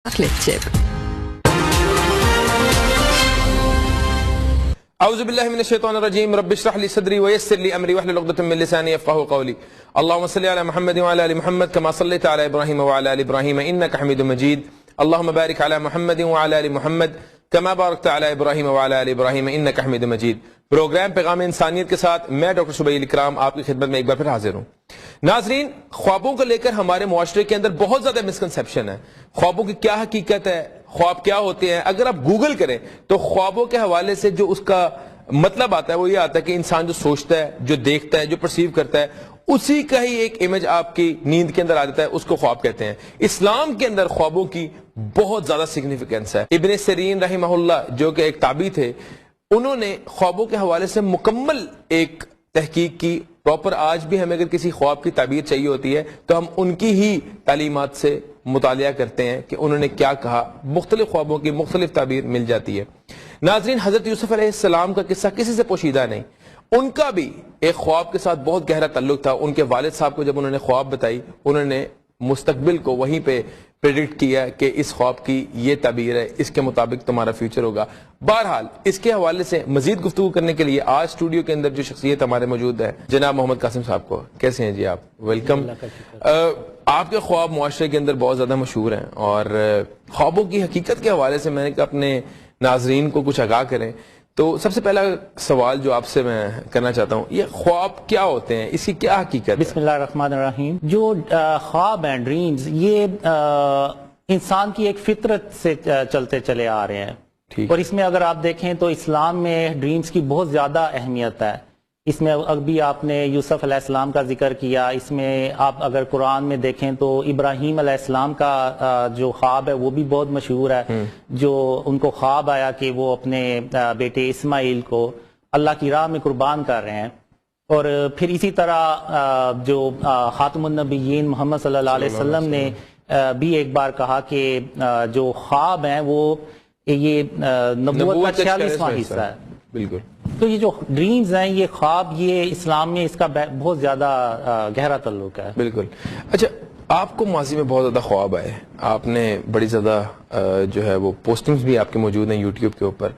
chocolate chip. اعوذ باللہ من الشیطان الرجیم رب اشرح لي صدری ويسر لي امری واحلل عقدۃ من لسانی یفقهوا قولی اللهم صل علی محمد وعلى ال محمد كما صليت على ابراہیم وعلى ال ابراہیم انك حمید مجید اللهم بارک علی محمد وعلى ال محمد كما بارکت علی ابراہیم وعلى ال ابراہیم انك حمید مجید. پروگرام پیغام انسانیت کے ساتھ میں ڈاکٹر شبیل اکرام آپ کی خدمت میں ایک بار پھر حاضر ہوں. ناظرین، خوابوں کو لے کر ہمارے معاشرے کے اندر بہت زیادہ مسکنسیپشن ہے. خوابوں کی کیا حقیقت ہے، خواب کیا ہوتے ہیں؟ اگر آپ گوگل کریں تو خوابوں کے حوالے سے جو اس کا مطلب آتا ہے وہ یہ آتا ہے کہ انسان جو سوچتا ہے، جو دیکھتا ہے، جو پرسیو کرتا ہے، اسی کا ہی ایک امیج آپ کی نیند کے اندر آ جاتا ہے، اس کو خواب کہتے ہیں. اسلام کے اندر خوابوں کی بہت زیادہ سگنیفیکنس ہے. ابن سیرین رحمہ اللہ جو کہ ایک تابعی تھے، انہوں نے خوابوں کے حوالے سے مکمل ایک تحقیق کی. پراپر آج بھی ہمیں اگر کسی خواب کی تعبیر چاہیے ہوتی ہے تو ہم ان کی ہی تعلیمات سے مطالعہ کرتے ہیں کہ انہوں نے کیا کہا. مختلف خوابوں کی مختلف تعبیر مل جاتی ہے. ناظرین، حضرت یوسف علیہ السلام کا قصہ کسی سے پوشیدہ نہیں. ان کا بھی ایک خواب کے ساتھ بہت گہرا تعلق تھا. ان کے والد صاحب کو جب انہوں نے خواب بتائی، انہوں نے مستقبل کو وہیں پہ پریڈکٹ کیا کہ اس خواب کی یہ تعبیر ہے، اس کے مطابق تمہارا فیوچر ہوگا. بہرحال اس کے حوالے سے مزید گفتگو کرنے کے لیے آج اسٹوڈیو کے اندر جو شخصیت ہمارے موجود ہے، جناب محمد قاسم صاحب کو. کیسے ہیں جی آپ؟ ویلکم. آپ کے خواب معاشرے کے اندر بہت زیادہ مشہور ہیں اور خوابوں کی حقیقت کے حوالے سے میں نے کہا اپنے ناظرین کو کچھ آگاہ کریں. تو سب سے پہلا سوال جو آپ سے میں کرنا چاہتا ہوں، یہ خواب کیا ہوتے ہیں، اس کی کیا حقیقت ہے؟ بسم اللہ الرحمن الرحیم. جو خواب ہیں، ڈریمز، یہ انسان کی ایک فطرت سے چلتے چلے آ رہے ہیں. اور اس میں اگر آپ دیکھیں تو اسلام میں ڈریمز کی بہت زیادہ اہمیت ہے. اس میں ابھی آپ نے یوسف علیہ السلام کا ذکر کیا. اس میں آپ اگر قرآن میں دیکھیں تو ابراہیم علیہ السلام کا جو خواب ہے وہ بھی بہت مشہور ہے. جو ان کو خواب آیا کہ وہ اپنے بیٹے اسماعیل کو اللہ کی راہ میں قربان کر رہے ہیں. اور پھر اسی طرح جو خاتم النبیین محمد صلی اللہ علیہ وسلم نے بھی ایک بار کہا کہ جو خواب ہیں وہ یہ نبوت کا 46واں حصہ ہے. بالکل. تو یہ جو ڈریمز ہیں، یہ خواب، یہ اسلام میں اس کا بہت زیادہ گہرا تعلق ہے. بالکل. اچھا، آپ کو ماضی میں بہت زیادہ خواب آئے، آپ نے بڑی زیادہ جو ہے وہ پوسٹنگز بھی آپ کے موجود ہیں یوٹیوب کے اوپر.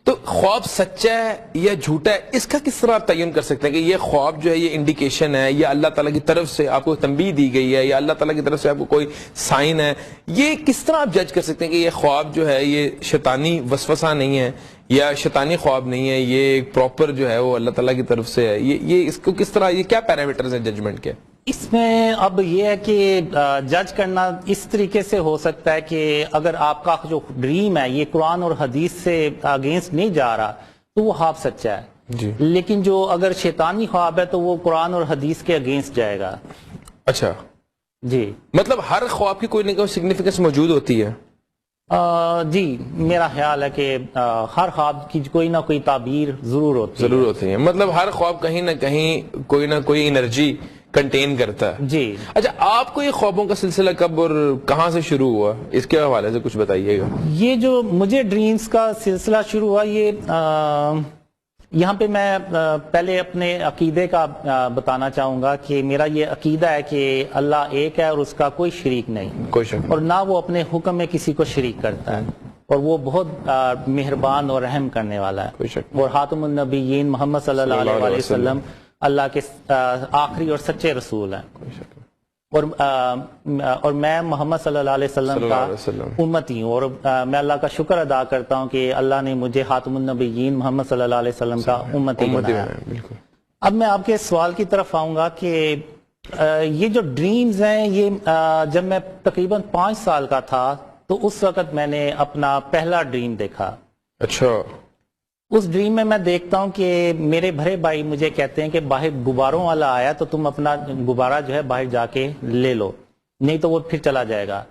تو خواب سچا ہے یا جھوٹا ہے، اس کا کس طرح آپ تعین کر سکتے ہیں کہ یہ خواب جو ہے یہ انڈیکیشن ہے یا اللہ تعالیٰ کی طرف سے آپ کو تنبیہ دی گئی ہے یا اللہ تعالیٰ کی طرف سے آپ کو کوئی سائن ہے؟ یہ کس طرح آپ جج کر سکتے ہیں کہ یہ خواب جو ہے یہ شیطانی وسوسہ نہیں ہے یا شیطانی خواب نہیں ہے، یہ ایک پراپر جو ہے وہ اللہ تعالیٰ کی طرف سے ہے؟ یہ اس کو کس طرح، یہ کیا پیرامیٹرز ہیں ججمنٹ کے؟ اس میں اب یہ ہے کہ جج کرنا اس طریقے سے ہو سکتا ہے کہ اگر آپ کا جو ڈریم ہے یہ قرآن اور حدیث سے اگینسٹ نہیں جا رہا تو وہ خواب سچا ہے جی. لیکن جو اگر شیطانی خواب ہے تو وہ قرآن اور حدیث کے اگینسٹ جائے گا. اچھا جی، مطلب ہر خواب کی کوئی نہ کوئی سگنیفیکنس موجود ہوتی ہے؟ جی، میرا خیال ہے کہ ہر خواب کی کوئی نہ کوئی تعبیر ضرور ہوتی ہے. مطلب ہر خواب کہیں نہ کہیں کوئی نہ کوئی انرجی کنٹین کرتا ہے. جی. اچھا، آپ کو یہ خوابوں کا سلسلہ کب اور کہاں سے شروع ہوا، اس کے حوالے سے کچھ بتائیے گا. یہ جو مجھے ڈریمز کا سلسلہ شروع ہوا، یہ یہاں پہ میں پہلے اپنے عقیدے کا بتانا چاہوں گا کہ میرا یہ عقیدہ ہے کہ اللہ ایک ہے اور اس کا کوئی شریک نہیں، کوئی شک، اور نہ وہ اپنے حکم میں کسی کو شریک کرتا ہے، اور وہ بہت مہربان اور رحم کرنے والا ہے. کوئی شک. اور خاتم النبیین محمد صلی اللہ علیہ وسلم اللہ کے آخری اور سچے رسول ہیں. کوئی شک. اور میں محمد صلی اللہ علیہ وسلم کا امتی ہوں، اور میں اللہ کا شکر ادا کرتا ہوں کہ اللہ نے مجھے خاتم النبیین محمد صلی اللہ علیہ وسلم کا امتی بنایا. اب میں آپ کے سوال کی طرف آؤں گا کہ یہ جو ڈریمز ہیں، یہ جب میں تقریباً 5 سال کا تھا تو اس وقت میں نے اپنا پہلا ڈریم دیکھا. اچھا. اس ڈریم میں دیکھتا ہوں کہ میرے بڑے بھائی مجھے کہتے ہیں کہ باہر غباروں والا آیا تو تم اپنا غبارہ جو ہے باہر جا کے لے لو، نہیں تو وہ پھر چلا جائے گا.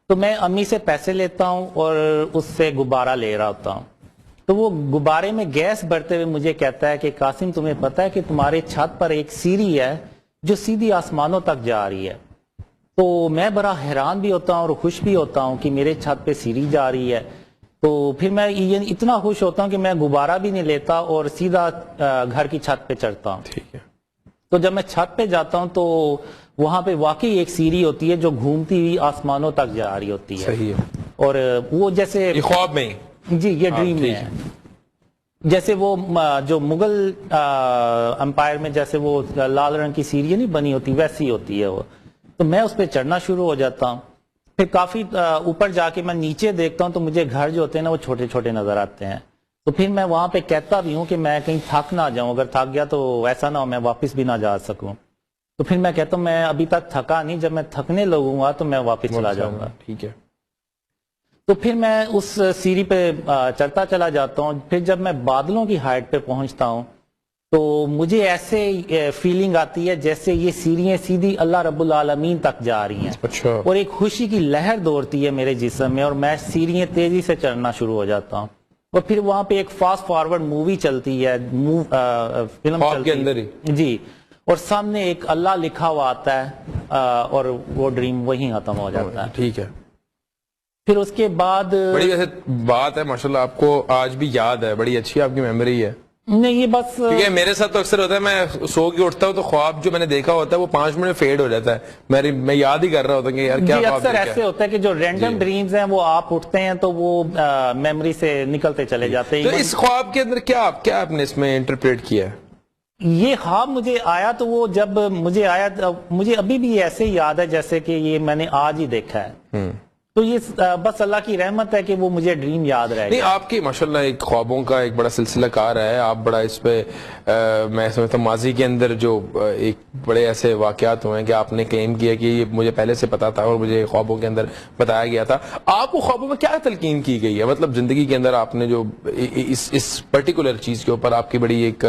تو میں امی سے پیسے لیتا ہوں اور اس سے غبارہ لے رہا ہوتا ہوں. تو وہ غبارے میں گیس بھرتے ہوئے مجھے کہتا ہے کہ قاسم، تمہیں پتہ ہے کہ تمہارے چھت پر ایک سیڑھی ہے جو سیدھی آسمانوں تک جا رہی ہے. تو میں بڑا حیران بھی ہوتا ہوں اور خوش بھی ہوتا ہوں کہ میرے چھت پہ سیڑھی جا رہی ہے. تو پھر میں اتنا خوش ہوتا ہوں کہ میں غبارہ بھی نہیں لیتا اور سیدھا گھر کی چھت پہ چڑھتا ہوں. ٹھیک ہے. تو جب میں چھت پہ جاتا ہوں تو وہاں پہ واقعی ایک سیڑھی ہوتی ہے جو گھومتی ہوئی آسمانوں تک جا رہی ہوتی ہے. صحیح ہے. اور وہ جیسے یہ خواب میں ہی؟ جی یہ ڈریم میں ہے. جیسے وہ جو مغل امپائر میں جیسے وہ لال رنگ کی سیڑھی نہیں بنی ہوتی ویسی ہوتی ہے وہ, تو میں اس پہ چڑھنا شروع ہو جاتا ہوں. پھر کافی اوپر جا کے میں نیچے دیکھتا ہوں تو مجھے گھر جو ہوتے ہیں نا وہ چھوٹے چھوٹے نظر آتے ہیں. تو پھر میں وہاں پہ کہتا بھی ہوں کہ میں کہیں تھک نہ جاؤں, اگر تھک گیا تو ایسا نہ ہو میں واپس بھی نہ جا سکوں. تو پھر میں کہتا ہوں میں ابھی تک تھکا نہیں, جب میں تھکنے لگوں گا تو میں واپس چلا جاؤں گا. ٹھیک ہے. تو پھر میں اس سیڑھی پہ چڑھتا چلا جاتا ہوں. پھر جب میں بادلوں کی ہائٹ پہ پہنچتا ہوں تو مجھے ایسے فیلنگ آتی ہے جیسے یہ سیڑھیاں سیدھی اللہ رب العالمین تک جا رہی ہیں. اچھا. اور ایک خوشی کی لہر دوڑتی ہے میرے جسم میں اور میں سیڑھیاں تیزی سے چڑھنا شروع ہو جاتا ہوں. اور پھر وہاں پہ ایک فاسٹ فارورڈ مووی چلتی ہے, فلم چلتی ہے جی, اور سامنے ایک اللہ لکھا ہوا آتا ہے اور وہ ڈریم وہیں ختم ہو جاتا ہے. ٹھیک ہے. پھر اس کے بعد بڑی ویسے بات ہے ماشاءاللہ, آپ کو آج بھی یاد ہے, بڑی اچھی آپ کی میموری ہے. نہیں یہ بس کیونکہ میرے ساتھ تو اکثر ہوتا ہے, میں سو کے اٹھتا ہوں تو خواب جو میں نے دیکھا ہوتا ہے وہ 5 منٹ میں فیڈ ہو جاتا ہے, میں یاد ہی کر رہا ہوتا ہوں کہ یار کیا خواب اکثر ایسے ہوتا ہے کہ جو رینڈم ڈریمز ہیں وہ آپ اٹھتے ہیں تو وہ میموری سے نکلتے چلے جاتے ہیں. تو اس خواب کے اندر کیا آپ نے اس میں انٹرپریٹ کیا ہے؟ یہ خواب مجھے آیا تو وہ جب مجھے آیا مجھے ابھی بھی ایسے ہی یاد ہے جیسے کہ یہ میں نے آج ہی دیکھا ہے. تو یہ بس اللہ کی رحمت ہے کہ وہ مجھے ڈریم یاد رہے. نہیں آپ کی ماشاءاللہ ایک خوابوں کا ایک بڑا سلسلہ کار ہے, آپ بڑا اس پہ میں سمجھتا ہوں ماضی کے اندر جو ایک بڑے ایسے واقعات ہوئے ہیں کہ آپ نے کلیم کیا کہ یہ مجھے پہلے سے پتا تھا اور مجھے خوابوں کے اندر بتایا گیا تھا. آپ کو خوابوں میں کیا تلقین کی گئی ہے, مطلب زندگی کے اندر آپ نے جو اس پرٹیکولر چیز کے اوپر آپ کی بڑی ایک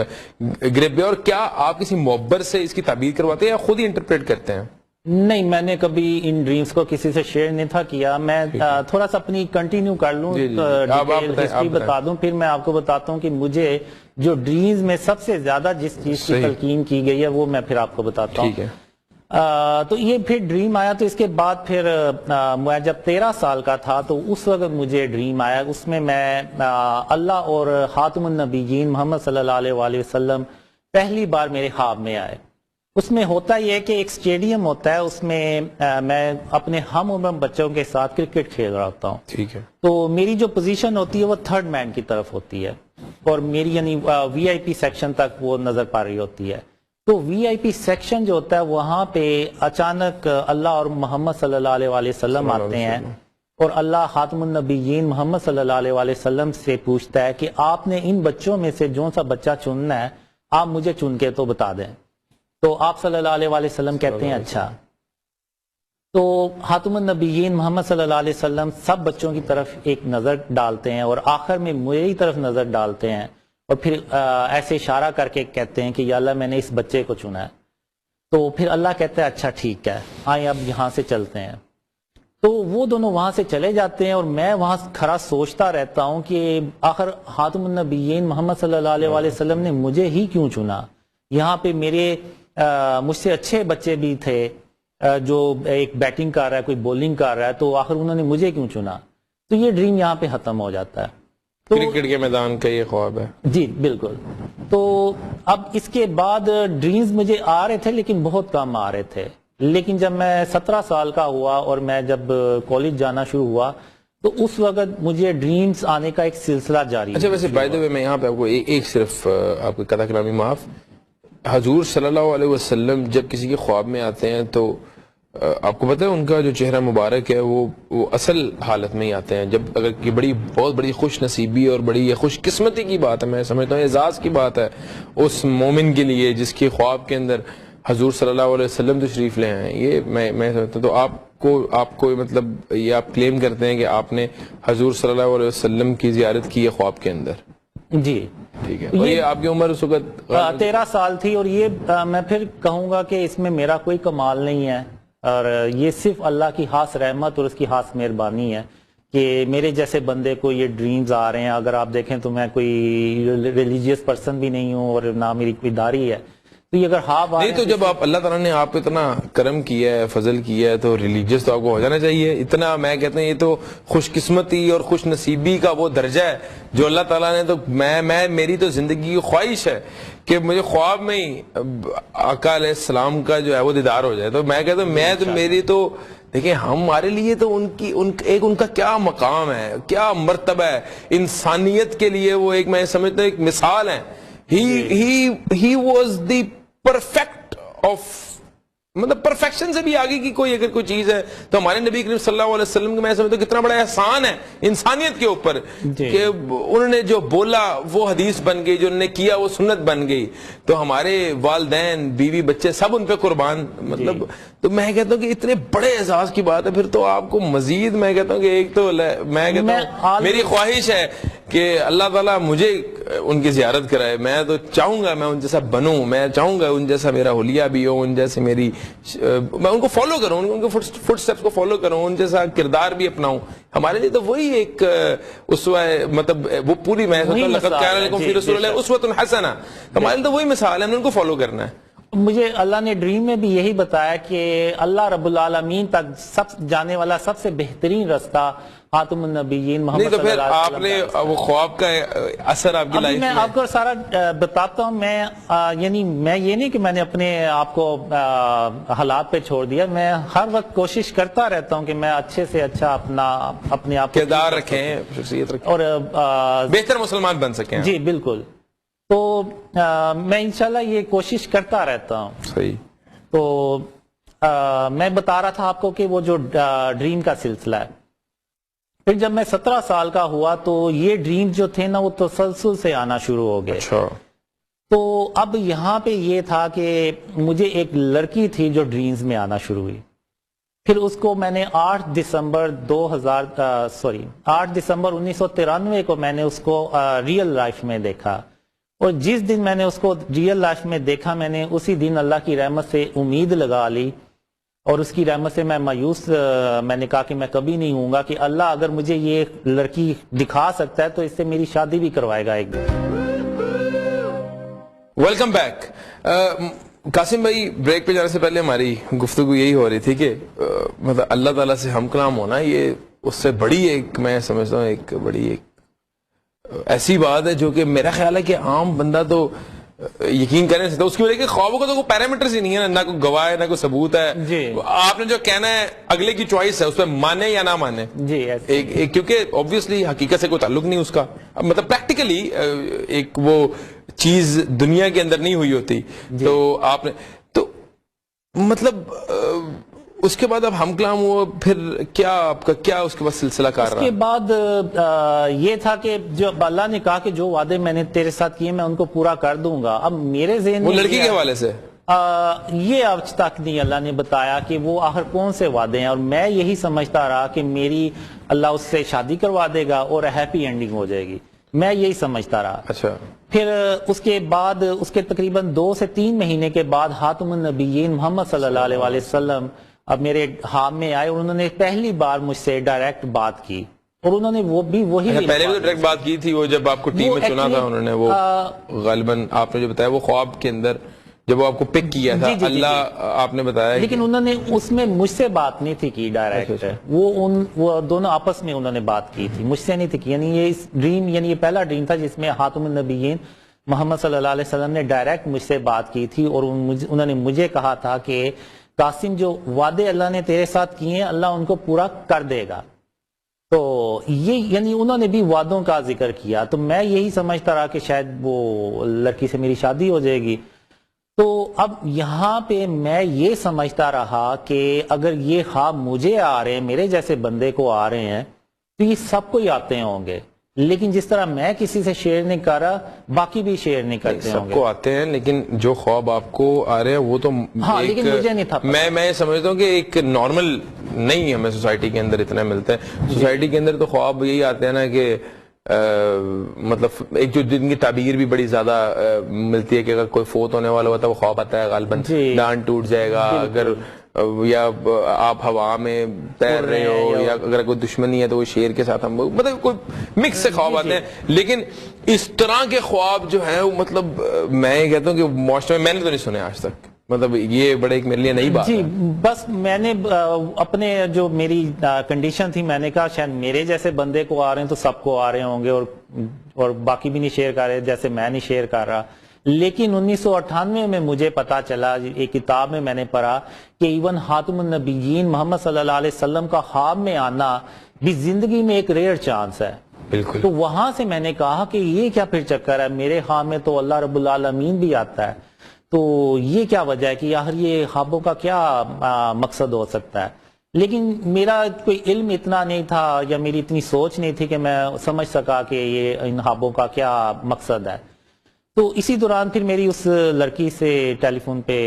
گرپ ہے, اور کیا آپ کسی معبر سے اس کی تعبیر کرواتے ہیں یا خود ہی انٹرپریٹ کرتے ہیں؟ نہیں میں نے کبھی ان ڈریمز کو کسی سے شیئر نہیں تھا کیا. میں تھوڑا سا اپنی کنٹینیو کر لوں, ڈیٹیل ہسٹری بتا دوں, پھر میں آپ کو بتاتا ہوں کہ مجھے جو ڈریمز میں سب سے زیادہ جس چیز کی تلقین کی گئی ہے وہ میں پھر آپ کو بتاتا ہوں. تو یہ پھر ڈریم آیا, تو اس کے بعد پھر میں جب 13 سال کا تھا تو اس وقت مجھے ڈریم آیا. اس میں اللہ اور خاتم النبیین محمد صلی اللہ علیہ وآلہ وسلم پہلی بار میرے خواب میں آئے. اس میں ہوتا یہ ہے کہ ایک سٹیڈیم ہوتا ہے, اس میں میں اپنے ہم عمر بچوں کے ساتھ کرکٹ کھیل رہا ہوتا ہوں. ٹھیک ہے. تو میری جو پوزیشن ہوتی ہے وہ 3rd مین کی طرف ہوتی ہے اور میری یعنی وی آئی پی سیکشن تک وہ نظر پا رہی ہوتی ہے. تو وی آئی پی سیکشن جو ہوتا ہے وہاں پہ اچانک اللہ اور محمد صلی اللہ علیہ وآلہ وسلم آتے ہیں اور اللہ خاتم النبیین محمد صلی اللہ علیہ وآلہ وسلم سے پوچھتا ہے کہ آپ نے ان بچوں میں سے جو سا بچہ چننا ہے آپ مجھے چن کے تو بتا دیں. تو آپ صلی اللہ علیہ وآلہ وسلم کہتے ہیں اچھا. تو خاتم النبیین محمد صلی اللہ علیہ وسلم سب بچوں کی طرف ایک نظر ڈالتے ہیں اور آخر میں میری طرف نظر ڈالتے ہیں اور پھر ایسے اشارہ کر کے کہتے ہیں کہ یا اللہ میں نے اس بچے کو چنا ہے. تو پھر اللہ کہتا ہے اچھا ٹھیک ہے آئیں اب یہاں سے چلتے ہیں. تو وہ دونوں وہاں سے چلے جاتے ہیں اور میں وہاں کھڑا سوچتا رہتا ہوں کہ آخر خاتم النبیین محمد صلی اللہ علیہ وآلہ وسلم نے مجھے ہی کیوں چنا. یہاں پہ مجھ سے اچھے بچے بھی تھے جو ایک بیٹنگ کر رہا ہے کوئی بولنگ کر رہا ہے, تو آخر انہوں نے مجھے کیوں چنا. تو یہ ڈریم یہاں پہ ختم ہو جاتا ہے. تو کرکٹ کے میدان کا یہ خواب ہے. جی بالکل. تو اب اس کے بعد ڈریمز مجھے آ رہے تھے لیکن بہت کم آ رہے تھے. لیکن جب میں 17 سال کا ہوا اور میں جب کالج جانا شروع ہوا تو اس وقت مجھے ڈریمز آنے کا ایک سلسلہ جاری. اچھا ویسے بائی دی وے میں یہاں پہ آپ کو ایک صرف آپ کو قطع کلامی معاف, حضور صلی اللہ علیہ وسلم جب کسی کے خواب میں آتے ہیں تو آپ کو پتہ ہے ان کا جو چہرہ مبارک ہے وہ اصل حالت میں ہی آتے ہیں. جب اگر کی بہت بڑی خوش نصیبی اور بڑی خوش قسمتی کی بات ہے, میں سمجھتا ہوں اعزاز کی بات ہے اس مومن کے لیے جس کے خواب کے اندر حضور صلی اللہ علیہ وسلم تشریف لے ہیں. یہ میں سمجھتا ہوں. تو آپ کو مطلب یہ آپ کلیم کرتے ہیں کہ آپ نے حضور صلی اللہ علیہ وسلم کی زیارت کی ہے خواب کے اندر. جی ٹھیک ہے. اور یہ آپ کی عمر اس وقت 13 سال تھی. اور یہ میں پھر کہوں گا کہ اس میں میرا کوئی کمال نہیں ہے اور یہ صرف اللہ کی خاص رحمت اور اس کی خاص مہربانی ہے کہ میرے جیسے بندے کو یہ ڈریمز آ رہے ہیں. اگر آپ دیکھیں تو میں کوئی ریلیجیس پرسن بھی نہیں ہوں اور نہ میری کوئی داڑھی ہے. تو یہ اگر نہیں تو جب آپ اللہ تعالیٰ نے آپ کو اتنا کرم کیا ہے, فضل کیا ہے, تو ریلیجیس تو آپ کو ہو جانا چاہیے. اتنا میں کہتا ہوں یہ تو خوش قسمتی اور خوش نصیبی کا وہ درجہ ہے جو اللہ تعالیٰ نے. تو میری تو زندگی کی خواہش ہے کہ مجھے خواب میں ہی آقا علیہ السلام کا جو ہے وہ دیدار ہو جائے. تو میں کہتا ہوں میری تو دیکھیں ہمارے لیے تو ان کا کیا مقام ہے, کیا مرتبہ ہے انسانیت کے لیے. وہ ایک میں سمجھتا ہوں ایک مثال ہے. he was the perfect of, مطلب پرفیکشن سے بھی آگے کی کوئی اگر کوئی چیز ہے تو ہمارے نبی کریم صلی اللہ علیہ وسلم کے میں سمجھتا ہوں کتنا بڑا احسان ہے انسانیت کے اوپر کہ انہوں نے جو بولا وہ حدیث بن گئی, جو انہوں نے کیا وہ سنت بن گئی. تو ہمارے والدین, بیوی, بچے سب ان پہ قربان. مطلب تو میں کہتا ہوں کہ اتنے بڑے اعزاز کی بات ہے. پھر تو آپ کو مزید میں کہتا ہوں کہ ایک تو میں کہتا ہوں میری خواہش ہے کہ اللہ تعالیٰ مجھے ان کی زیارت کرائے. میں تو چاہوں گا میں ان جیسا بنوں, میں چاہوں گا ان جیسا میرا حلیہ بھی ہو, ان جیسے میری میں ان کو فالو کروں, ان کے فٹ سٹیپس کو فالو کروں, ان جیسا کردار بھی اپناؤں. ہمارے لیے تو وہی ایک اسوہ, مطلب وہ پوری میں لقد کان لکم فی رسول اللہ اسوۃ حسنہ, ہمارے لیے تو وہی مثال ہے, ہم نے ان کو فالو کرنا ہے. مجھے اللہ نے ڈریم میں بھی یہی بتایا کہ اللہ رب العالمین تک سب جانے والا سب سے بہترین رستہ خاتم النبیین محمد صلی اللہ علیہ وسلم. نہیں تو پھر آپ نے وہ خواب کا اثر آپ کی لائف میں آپ کو سارا بتاتا ہوں. میں یعنی میں یہ نہیں کہ میں نے اپنے آپ کو حالات پہ چھوڑ دیا, میں ہر وقت کوشش کرتا رہتا ہوں کہ میں اچھے سے اچھا اپنے آپ کردار رکھیں, شخصیت رکھیں اور بہتر مسلمان بن سکیں. جی بالکل. تو میں انشاءاللہ یہ کوشش کرتا رہتا ہوں. صحیح. تو میں بتا رہا تھا آپ کو کہ وہ جو ڈریم کا سلسلہ ہے, پھر جب میں 17 سال کا ہوا تو یہ ڈریم جو تھے نا وہ تسلسل سے آنا شروع ہو گئے. اچھا. تو اب یہاں پہ یہ تھا کہ مجھے ایک لڑکی تھی جو ڈریمز میں آنا شروع ہوئی. پھر اس کو میں نے 8 دسمبر 1993 کو میں نے اس کو ریئل لائف میں دیکھا. اور جس دن میں نے اس کو ریئل لائف میں دیکھا, میں نے اسی دن اللہ کی رحمت سے امید لگا لی, اور اس کی رحمت سے میں مایوس, میں نے کہا کہ میں کبھی نہیں ہوں گا, کہ اللہ اگر مجھے یہ لڑکی دکھا سکتا ہے تو اس سے میری شادی بھی کروائے گا ایک دن. Welcome back. قاسم بھائی, بریک پہ جانے سے پہلے ہماری گفتگو یہی ہو رہی تھی کہ مطلب اللہ تعالیٰ سے ہم کلام ہونا یہ اس سے بڑی ایک, میں سمجھتا ہوں ایک بڑی ایک ایسی بات ہے جو کہ میرا خیال ہے کہ عام بندہ تو یقین کرنے سے, اس کی وجہ کہ خوابوں کا تو کوئی پیرامیٹرز ہی نہیں ہے, نہ کوئی گواہ ہے نہ کوئی ثبوت ہے. آپ نے جو کہنا ہے اگلے کی چوائس ہے, اس پہ مانے یا نہ مانے. کیونکہ obviously حقیقت سے کوئی تعلق نہیں اس کا, مطلب پریکٹیکلی ایک وہ چیز دنیا کے اندر نہیں ہوئی ہوتی. تو آپ نے تو مطلب اس کے بعد اب ہم کلام ہوا, پھر کیا آپ کا کیا اس کے بعد سلسلہ کار رہا؟ اس کے بعد یہ تھا کہ جو اللہ نے کہا کہ جو وعدے میں نے تیرے ساتھ کیے میں ان کو پورا کر دوں گا. اب میرے ذہن میں وہ لڑکی کے حوالے سے یہ آج تک نہیں اللہ نے بتایا کہ وہ آخر کون سے وعدے ہیں, اور میں یہی سمجھتا رہا کہ میری اللہ اس سے شادی کروا دے گا اور ہیپی اینڈنگ ہو جائے گی, میں یہی سمجھتا رہا. اچھا. پھر اس کے بعد اس کے تقریباً 2 سے 3 مہینے کے بعد خاتم النبیین محمد صلی اللہ علیہ وسلم اب میرے ہاتھ میں آئے, اور انہوں نے پہلی بار مجھ سے ڈائریکٹ بات کی, اور انہوں نے وہ بھی وہی پہلے بھی تو ڈائریکٹ بات کی تھی, وہ جب آپ کو ٹیم میں چنا تھا انہوں نے, وہ غالباً آپ نے جو بتایا وہ خواب کے اندر جب وہ آپ کو پک کیا تھا اللہ آپ نے بتایا, لیکن انہوں نے اس میں مجھ سے بات نہیں تھی کی ڈائریکٹ, وہ دونوں آپس میں انہوں نے بات کی تھی, مجھ سے نہیں تھی کی. یعنی یہ ڈریم, یعنی یہ پہلا ڈریم تھا جس میں خاتم النبیین محمد صلی اللہ علیہ وسلم نے ڈائریکٹ مجھ سے بات کی تھی, اور انہوں نے مجھے کہا تھا کہ قاسم جو وعدے اللہ نے تیرے ساتھ کیے ہیں اللہ ان کو پورا کر دے گا. تو یہ یعنی انہوں نے بھی وعدوں کا ذکر کیا, تو میں یہی سمجھتا رہا کہ شاید وہ لڑکی سے میری شادی ہو جائے گی. تو اب یہاں پہ میں یہ سمجھتا رہا کہ اگر یہ خواب مجھے آ رہے ہیں, میرے جیسے بندے کو آ رہے ہیں, تو یہ سب کو ہی آتے ہوں گے, لیکن جس طرح میں کسی سے شیئر نہیں کر رہا باقی بھی شیئر نہیں کرتے ہوں گے. سب کو آتے ہیں, لیکن جو خواب آپ کو آ رہے ہیں وہ تو لیکن مجھے نہیں تھا. میں سمجھتا ہوں کہ ایک نارمل نہیں ہمیں سوسائٹی کے اندر اتنا ملتا ہے. سوسائٹی کے اندر تو خواب یہی آتے ہیں نا کہ مطلب ایک جو جن کی تعبیر بھی بڑی زیادہ ملتی ہے کہ اگر کوئی فوت ہونے والا ہوتا ہے وہ خواب آتا ہے غالباً دان ٹوٹ جائے گا, اگر یا آپ ہوا میں تیر رہے ہو, یا اگر کوئی دشمنی ہے تو وہ شیر کے ساتھ ہم, مطلب کوئی مکس سے خواب آتے ہیں. لیکن اس طرح کے خواب جو ہیں مطلب میں کہتا ہوں کہ معاشرے میں نے تو نہیں سنے آج تک, مطلب یہ بڑے ایک میرے لیے نئی بات ہے. بس میں نے اپنے جو میری کنڈیشن تھی میں نے کہا شاید میرے جیسے بندے کو آ رہے ہیں تو سب کو آ رہے ہوں گے, اور باقی بھی نہیں شیئر کر رہے جیسے میں نہیں شیئر کر رہا. لیکن 1998 میں مجھے پتا چلا، ایک کتاب میں نے پڑھا کہ ایون خاتم النبیین محمد صلی اللہ علیہ وسلم کا خواب میں آنا بھی زندگی میں ایک ریئر چانس ہے. بالکل. تو وہاں سے میں نے کہا کہ یہ کیا پھر چکر ہے، میرے خواب میں تو اللہ رب العالمین بھی آتا ہے، تو یہ کیا وجہ ہے کہ یار یہ خوابوں کا کیا مقصد ہو سکتا ہے. لیکن میرا کوئی علم اتنا نہیں تھا یا میری اتنی سوچ نہیں تھی کہ میں سمجھ سکا کہ یہ ان خوابوں کا کیا مقصد ہے. تو اسی دوران پھر میری اس لڑکی سے ٹیلی فون پہ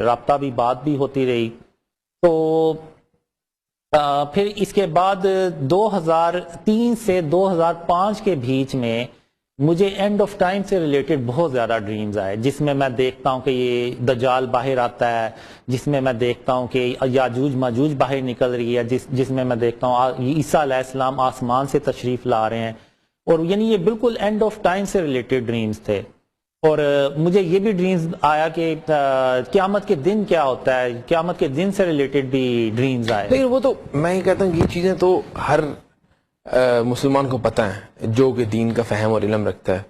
رابطہ بھی، بات بھی ہوتی رہی. تو پھر اس کے بعد 2003 سے 2005 کے بیچ میں مجھے اینڈ آف ٹائم سے ریلیٹڈ بہت زیادہ ڈریمز آئے، جس میں دیکھتا ہوں کہ یہ دجال باہر آتا ہے، جس میں دیکھتا ہوں کہ یاجوج ماجوج باہر نکل رہی ہے، جس میں دیکھتا ہوں عیسیٰ علیہ السلام آسمان سے تشریف لا رہے ہیں. اور یعنی یہ بالکل اینڈ آف ٹائم سے ریلیٹڈ ڈریمز تھے. اور مجھے یہ بھی ڈریمز آیا کہ قیامت کے دن کیا ہوتا ہے، قیامت کے دن سے ریلیٹڈ بھی ڈریمز آئے. لیکن وہ تو میں یہ کہتا ہوں کہ یہ چیزیں تو ہر مسلمان کو پتہ ہے جو کہ دین کا فہم اور علم رکھتا ہے.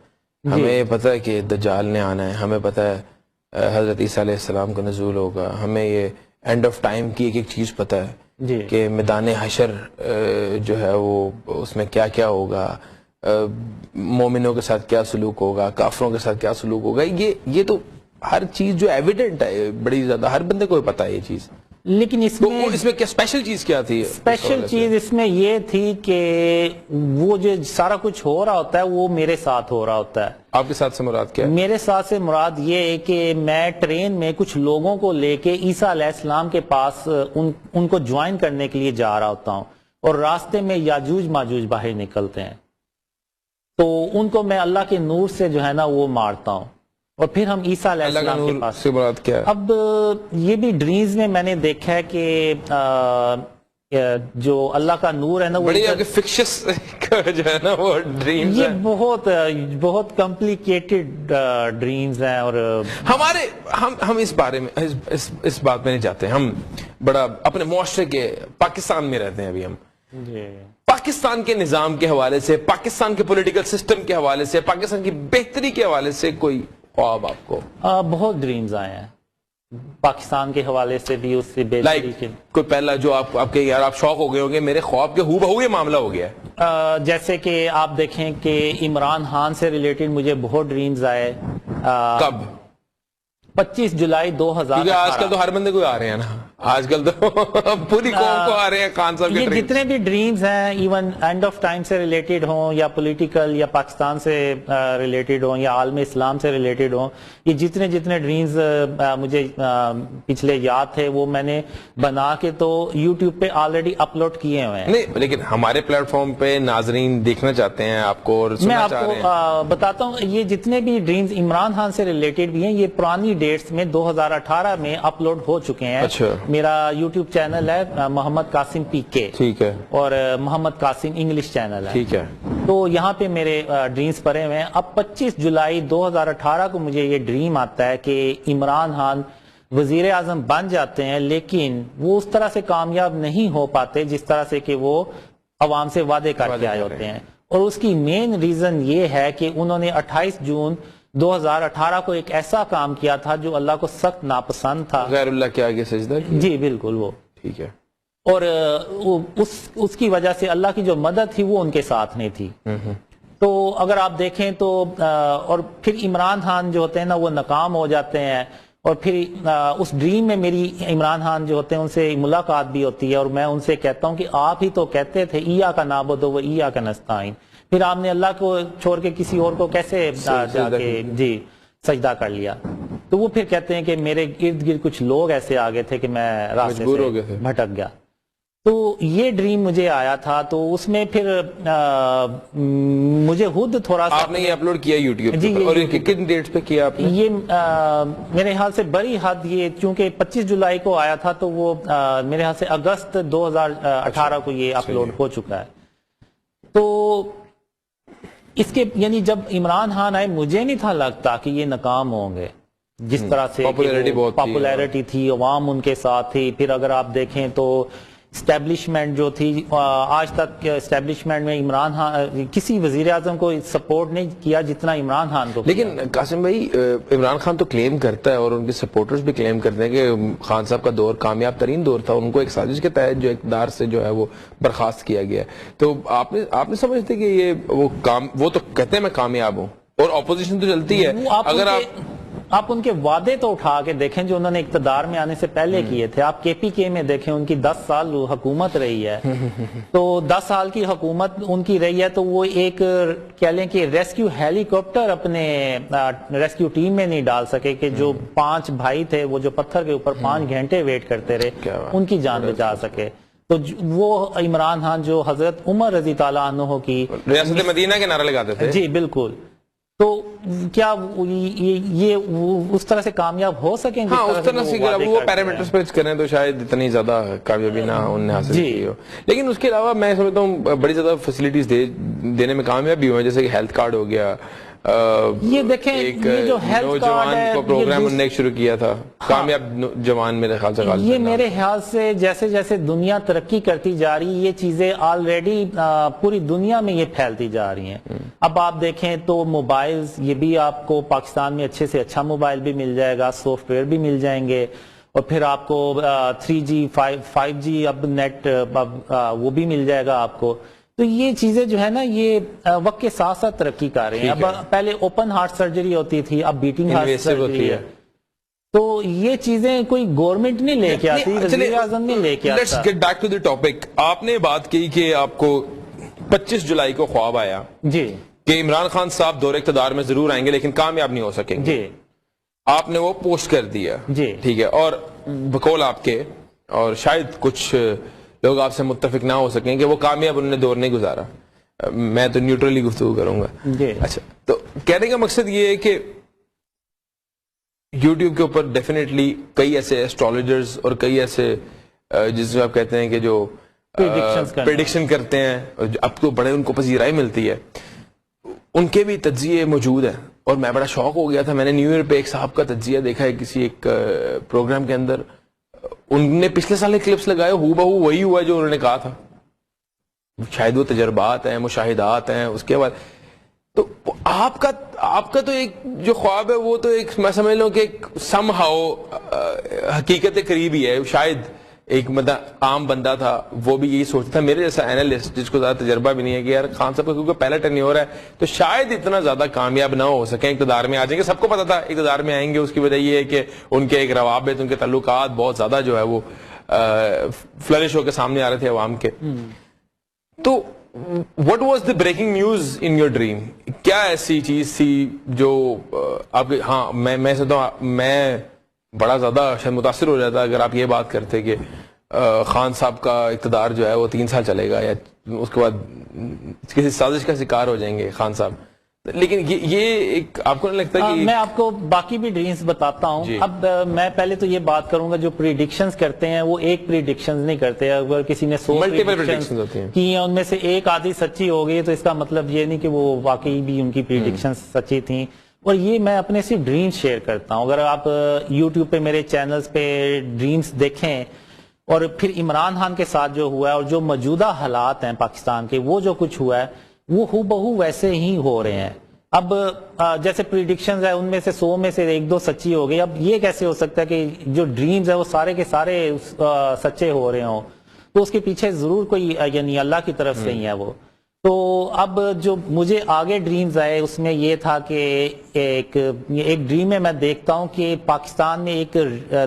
ہمیں پتہ ہے کہ دجال نے آنا ہے، ہمیں پتہ ہے حضرت عیسیٰ علیہ السلام کا نزول ہوگا، ہمیں یہ اینڈ آف ٹائم کی ایک ایک چیز پتہ ہے کہ میدان حشر جو ہے وہ اس میں کیا کیا ہوگا، مومنوں کے ساتھ کیا سلوک ہوگا، کافروں کے ساتھ کیا سلوک ہوگا. یہ تو ہر چیز جو ایویڈنٹ ہے بڑی زیادہ، ہر بندے کو پتہ ہے یہ چیز. لیکن اس میں کیا اسپیشل چیز کیا تھی؟ اسپیشل چیز اس میں یہ تھی کہ وہ جو سارا کچھ ہو رہا ہوتا ہے وہ میرے ساتھ ہو رہا ہوتا ہے. آپ کے ساتھ سے مراد کیا ہے؟ میرے ساتھ سے مراد یہ ہے کہ میں ٹرین میں کچھ لوگوں کو لے کے عیسیٰ علیہ السلام کے پاس ان کو جوائن کرنے کے لیے جا رہا ہوتا ہوں، اور راستے میں یاجوج ماجوج باہر نکلتے ہیں، تو ان کو میں اللہ کے نور سے جو ہے نا وہ مارتا ہوں، اور پھر ہم عیسیٰ علیہ السلام کے پاس. سے مراد کیا ہے؟ اب یہ بھی ڈریمز میں نے دیکھا ہے کہ جو اللہ کا نور ہے نا، بڑی آپ کے فکشس جو ہے نا وہ ڈریمز یہ بہت کمپلیکیٹڈ ڈریمز ہیں. اور ہمارے ہم اس بارے میں اس بات میں نہیں جاتے. ہم بڑا اپنے معاشرے کے پاکستان میں رہتے ہیں ابھی. ہم پاکستان کے نظام کے حوالے سے، پاکستان کے پولیٹیکل سسٹم کے حوالے سے، پاکستان کی بہتری کے حوالے سے کوئی خواب آپ کو؟ بہت ڈریمز آئے ہیں پاکستان کے حوالے سے بھی، اس سے بہتری کے. کوئی پہلا جو آپ کے یار آپ شوق ہو گئے ہوں گے میرے خواب کے ہو بہو یہ معاملہ ہو گیا ہے؟ جیسے کہ آپ دیکھیں کہ عمران خان سے ریلیٹڈ مجھے بہت ڈریمز آئے. کب؟ 25 جولائی 2000. کیونکہ آج کل تو ہر بندے کو آ رہے ہیں نا، آج کل تو پوری قوم کو آ رہے ہیں خان صاحب کے. یہ جتنے بھی ڈریمز ہیں، ایون اینڈ آف ٹائم سے ریلیٹڈ ہوں یا پولیٹیکل یا پاکستان سے ریلیٹڈ ہوں یا عالم اسلام سے ریلیٹڈ ہوں، یہ جتنے ڈریمز مجھے پچھلے یاد تھے وہ میں نے بنا کے تو یوٹیوب پہ آلریڈی اپلوڈ کیے ہوئے ہیں. نہیں لیکن ہمارے پلیٹ فارم پہ ناظرین دیکھنا چاہتے ہیں آپ کو اور میں آپ کو بتاتا ہوں. یہ جتنے بھی ڈریمز عمران خان سے ریلیٹڈ بھی ہیں، یہ پرانی ڈیٹس میں 2018 میں اپلوڈ ہو چکے ہیں. میرا یوٹیوب چینل ہے محمد قاسم پی کے، ٹھیک ہے، اور محمد قاسم انگلش چینل ہے، ٹھیک ہے. تو یہاں پہ میرے ڈریمز پڑے ہوئے ہیں. اب 25 جولائی 2018 کو مجھے یہ ڈریم آتا ہے کہ عمران خان وزیر اعظم بن جاتے ہیں، لیکن وہ اس طرح سے کامیاب نہیں ہو پاتے جس طرح سے کہ وہ عوام سے وعدے کر کے آئے ہوتے ہیں. اور اس کی مین ریزن یہ ہے کہ انہوں نے 28 جون 2018 کو ایک ایسا کام کیا تھا جو اللہ کو سخت ناپسند تھا. غیر اللہ کے آگے سجدہ کیا؟ جی بالکل وہ، ٹھیک ہے. اور اس کی وجہ سے اللہ کی جو مدد تھی وہ ان کے ساتھ نہیں تھی. تو اگر آپ دیکھیں تو اور پھر عمران خان جو ہوتے ہیں نا وہ ناکام ہو جاتے ہیں. اور پھر اس ڈریم میں میری عمران خان جو ہوتے ہیں ان سے ملاقات بھی ہوتی ہے، اور میں ان سے کہتا ہوں کہ آپ ہی تو کہتے تھے ایاک نعبد و ایاک نستعین، پھر آپ نے اللہ کو چھوڑ کے کسی اور کو کیسے جا کے سجدہ کر لیا؟ تو وہ پھر کہتے ہیں کہ میرے ارد گرد کچھ لوگ ایسے آگے تھے کہ میں راستے سے بھٹک گیا. تو یہ ڈریم مجھے آیا تھا. تو اس میں پھر مجھے خود تھوڑا سا آپ نے یہ اپلوڈ کیا یوٹیوب پہ، اور کتنے ڈیٹس پہ کیا آپ نے؟ یہ میرے خیال سے بڑی حد یہ چونکہ 25 جولائی کو آیا تھا تو وہ میرے خیال سے اگست 2018 کو یہ اپلوڈ ہو چکا ہے. تو اس کے یعنی جب عمران خان آئے مجھے نہیں تھا لگتا کہ یہ ناکام ہوں گے، جس طرح سے پاپولیرٹی تھی، عوام ان کے ساتھ تھی. پھر اگر آپ دیکھیں تو اسٹیبلشمنٹ جو تھی، آج تک اسٹیبلشمنٹ میں عمران خان کسی وزیر اعظم کو سپورٹ نہیں کیا جتنا عمران خان کو. لیکن قاسم بھائی عمران خان تو کلیم کرتا ہے اور ان کے سپورٹرز بھی کلیم کرتے ہیں کہ خان صاحب کا دور کامیاب ترین دور تھا، ان کو ایک سازش کے تحت جو اقتدار سے جو ہے وہ برخاست کیا گیا. تو آپ نے سمجھتے کہ یہ وہ تو کہتے ہیں میں کامیاب ہوں اور اپوزیشن تو چلتی ہے. اگر آپ ان کے وعدے تو اٹھا کے دیکھیں جو انہوں نے اقتدار میں آنے سے پہلے کیے تھے. آپ کے پی کے میں دیکھیں، ان کی 10 سال حکومت رہی ہے. تو 10 سال کی حکومت ان کی رہی ہے تو وہ ایک کہہ لیں کہ ریسکیو ہیلی کاپٹر اپنے ریسکیو ٹیم میں نہیں ڈال سکے کہ جو 5 بھائی تھے وہ جو پتھر کے اوپر 5 گھنٹے ویٹ کرتے رہے ان کی جان بچا سکے. تو وہ عمران خان جو حضرت عمر رضی تعالیٰ عنہ کی ریاست مدینہ کے نعرہ لگاتے تھے، جی بالکل، تو کیا یہ اس طرح سے کامیاب ہو سکیں گے؟ ہاں اس طرح سے وہ پیرامیٹرز پہ کریں تو شاید اتنی زیادہ کامیابی نہ انہوں نے حاصل کی ہو. لیکن اس کے علاوہ میں سمجھتا ہوں بڑی زیادہ فیسلٹیز دینے میں کامیاب بھی ہوئے، جیسے کہ ہیلتھ کارڈ ہو گیا. یہ دیکھیں یہ جو ہیلتھ کارڈ ہے کو پروگرام انہوں نے شروع کیا تھا، کامیاب جوان میرے خیال سے. یہ میرے خیال سے جیسے جیسے دنیا ترقی کرتی جا رہی یہ چیزیں آلریڈی پوری دنیا میں یہ پھیلتی جا رہی ہیں. اب آپ دیکھیں تو موبائلز، یہ بھی آپ کو پاکستان میں اچھے سے اچھا موبائل بھی مل جائے گا، سافٹ ویئر بھی مل جائیں گے، اور پھر آپ کو 3G 5G اب نیٹ وہ بھی مل جائے گا آپ کو. تو یہ چیزیں جو ہے نا یہ وقت کے ساتھ ساتھ ترقی کر رہی ہیں. اب پہلے اوپن ہارٹ سرجری ہوتی تھی، اب بیٹنگ ہارٹ سرجری ہے. تو یہ چیزیں کوئی گورنمنٹ نہیں لے کے آتی، وزیر اعظم نہیں لے کے آتا. Let's get back to the topic. آپ نے بات کی کہ آپ کو 25 جولائی کو خواب آیا جی کہ عمران خان صاحب دور اقتدار میں ضرور آئیں گے لیکن کامیاب نہیں ہو سکیں گے. جی آپ نے وہ پوسٹ کر دیا، جی ٹھیک ہے، اور بقول آپ کے اور شاید کچھ لوگ آپ سے متفق نہ ہو سکیں کہ وہ کامیاب انہوں نے دور نہیں گزارا. میں تو نیوٹرلی گفتگو کروں گا. اچھا، تو کہنے کا مقصد یہ ہے کہ یوٹیوب کے اوپر ڈیفینیٹلی کئی ایسے ایسٹرولوجرز اور کئی ایسے جس میں آپ کہتے ہیں کہ جو پریڈکشن کرتے ہیں، اب تو بڑے ان کو پذیرائی ملتی ہے، ان کے بھی تجزیے موجود ہیں. اور میں بڑا شوق ہو گیا تھا، میں نے نیو ایئر پہ ایک صاحب کا تجزیہ دیکھا ہے کسی ایک پروگرام کے اندر. ان نے پچھلے سال کلپس لگائے، ہو بہو وہی ہوا جو انہوں نے کہا تھا. شاید وہ تجربات ہیں، مشاہدات ہیں. اس کے بعد تو آپ کا تو ایک جو خواب ہے وہ تو ایک میں سمجھ لوں کہ سم ہاؤ حقیقت قریب ہی ہے. شاید ایک عام بندہ تھا وہ بھی یہی سوچتا تھا، میرے جیسا اینالسٹ جس کو زیادہ تجربہ بھی نہیں ہے، کہ یار خان صاحب کا کیونکہ پہلا ٹرنیور ہے تو شاید اتنا زیادہ کامیاب نہ ہو سکیں، اقتدار میں آ جائیں گے. سب کو پتا تھا اقتدار میں آئیں گے. اس کی وجہ یہ ہے کہ ان کے ایک روابط، ان کے تعلقات بہت زیادہ جو ہے وہ فلرش ہو کے سامنے آ رہے تھے عوام کے. تو what was the breaking news in your dream؟ کیا ایسی چیز تھی جو آپ کے، ہاں میں سمجھتا ہوں میں بڑا زیادہ شاید متاثر ہو جاتا اگر آپ یہ بات کرتے کہ خان صاحب کا اقتدار جو ہے وہ 3 سال چلے گا یا اس کے بعد کسی سازش کا شکار ہو جائیں گے خان صاحب. لیکن یہ ایک آپ کو نہیں لگتا کہ میں آپ کو باقی بھی ڈریمز بتاتا ہوں. اب میں پہلے تو یہ بات کروں گا جو پریڈکشنز کرتے ہیں وہ ایک پریڈکشنز نہیں کرتے. اگر کسی نے 100 پریڈکشنز کی ہیں ان میں سے ایک آدھی سچی ہو گئی تو اس کا مطلب یہ نہیں کہ وہ واقعی بھی ان کی پریڈکشنز سچی تھیں. اور یہ میں اپنے سے ڈریمز شیئر کرتا ہوں. اگر آپ یوٹیوب پہ میرے چینلز پہ ڈریمز دیکھیں اور پھر عمران خان کے ساتھ جو ہوا ہے اور جو موجودہ حالات ہیں پاکستان کے، وہ جو کچھ ہوا ہے وہ ہو بہو ویسے ہی ہو رہے ہیں. اب جیسے پریڈکشنز ہے ان میں سے 100 میں سے 1-2 سچی ہو گئی. اب یہ کیسے ہو سکتا ہے کہ جو ڈریمز ہے وہ سارے کے سارے سچے ہو رہے ہوں؟ تو اس کے پیچھے ضرور کوئی یعنی اللہ کی طرف سے ہی ہے وہ. تو اب جو مجھے آگے ڈریمز آئے اس میں یہ تھا کہ ایک ڈریم میں میں دیکھتا ہوں کہ پاکستان میں ایک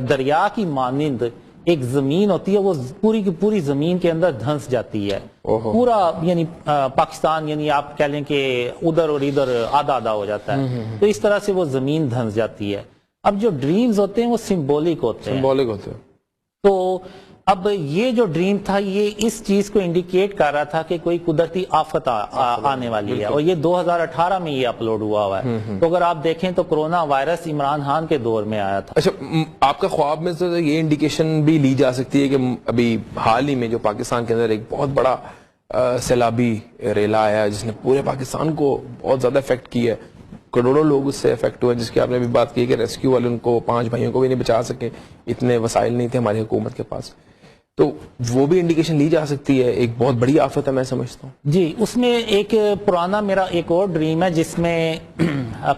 دریا کی مانند ایک زمین ہوتی ہے، وہ پوری کی پوری زمین کے اندر دھنس جاتی ہے. پورا یعنی پاکستان یعنی آپ کہہ لیں کہ ادھر اور ادھر آدھا آدھا ہو جاتا ہے. تو اس طرح سے وہ زمین دھنس جاتی ہے. اب جو ڈریمز ہوتے ہیں وہ سمبولک ہوتے ہیں. تو اب یہ جو ڈریم تھا یہ اس چیز کو انڈیکیٹ کر رہا تھا کہ کوئی قدرتی آفت آنے والی ہے. اور یہ 2018 میں یہ اپلوڈ ہوا ہے. تو اگر آپ دیکھیں تو کرونا وائرس عمران خان کے دور میں آیا تھا. اچھا، آپ کا خواب میں تو یہ انڈیکیشن بھی لی جا سکتی ہے کہ ابھی حال ہی میں جو پاکستان کے اندر ایک بہت بڑا سیلابی ریلا آیا جس نے پورے پاکستان کو بہت زیادہ افیکٹ کیا ہے، کروڑوں لوگ اس سے افیکٹ ہوئے، جس کی آپ نے بھی بات کی کہ ریسکیو والے ان کو 5 بھائیوں کو بھی نہیں بچا سکے، اتنے وسائل نہیں تھے ہماری حکومت کے پاس. تو وہ بھی انڈیکیشن لی جا سکتی ہے، ایک بہت بڑی آفت ہے میں سمجھتا ہوں. جی اس میں ایک پرانا میرا ایک اور ڈریم ہے جس میں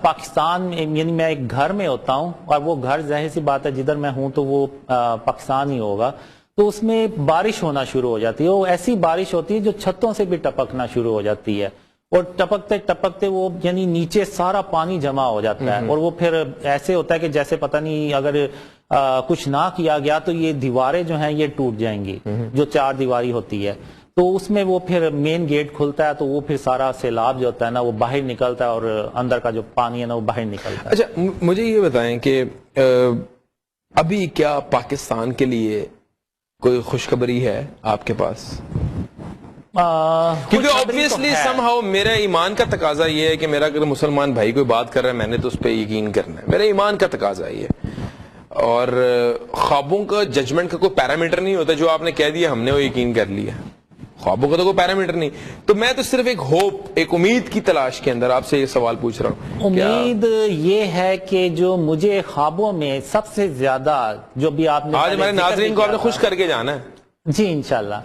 پاکستان، یعنی میں ایک گھر میں ہوتا ہوں اور وہ گھر ظاہر سی بات ہے جدھر میں ہوں تو وہ پاکستان ہی ہوگا، تو اس میں بارش ہونا شروع ہو جاتی ہے. وہ ایسی بارش ہوتی ہے جو چھتوں سے بھی ٹپکنا شروع ہو جاتی ہے، اور ٹپکتے ٹپکتے وہ یعنی نیچے سارا پانی جمع ہو جاتا ہے، اور وہ پھر ایسے ہوتا ہے کہ جیسے پتہ نہیں اگر کچھ نہ کیا گیا تو یہ دیواریں جو ہیں یہ ٹوٹ جائیں گی، جو 4 دیواری ہوتی ہے. تو اس میں وہ پھر مین گیٹ کھلتا ہے تو وہ پھر سارا سیلاب جو ہوتا ہے نا وہ باہر نکلتا ہے، اور اندر کا جو پانی ہے نا وہ باہر نکلتا ہے. اچھا مجھے یہ بتائیں کہ ابھی کیا پاکستان کے لیے کوئی خوشخبری ہے آپ کے پاس؟ کیونکہ obviously somehow میرا ایمان کا تقاضا یہ ہے کہ میرا اگر مسلمان بھائی کوئی بات کر رہا ہے میں نے تو اس پہ یقین کرنا ہے، میرا ایمان کا تقاضا یہ ہے. اور خوابوں کا ججمنٹ کا کوئی پیرامیٹر نہیں ہوتا، جو آپ نے کہہ دیا ہم نے وہ یقین کر لیا. خوابوں کا تو کوئی پیرامیٹر نہیں. تو میں تو صرف ایک ہوپ، ایک امید کی تلاش کے اندر آپ سے یہ سوال پوچھ رہا ہوں. امید یہ ہے کہ جو مجھے خوابوں میں سب سے زیادہ جو بھی آپ نے آج ہمارے ناظرین کو آپ نے خوش کر کے جانا ہے. جی انشاءاللہ،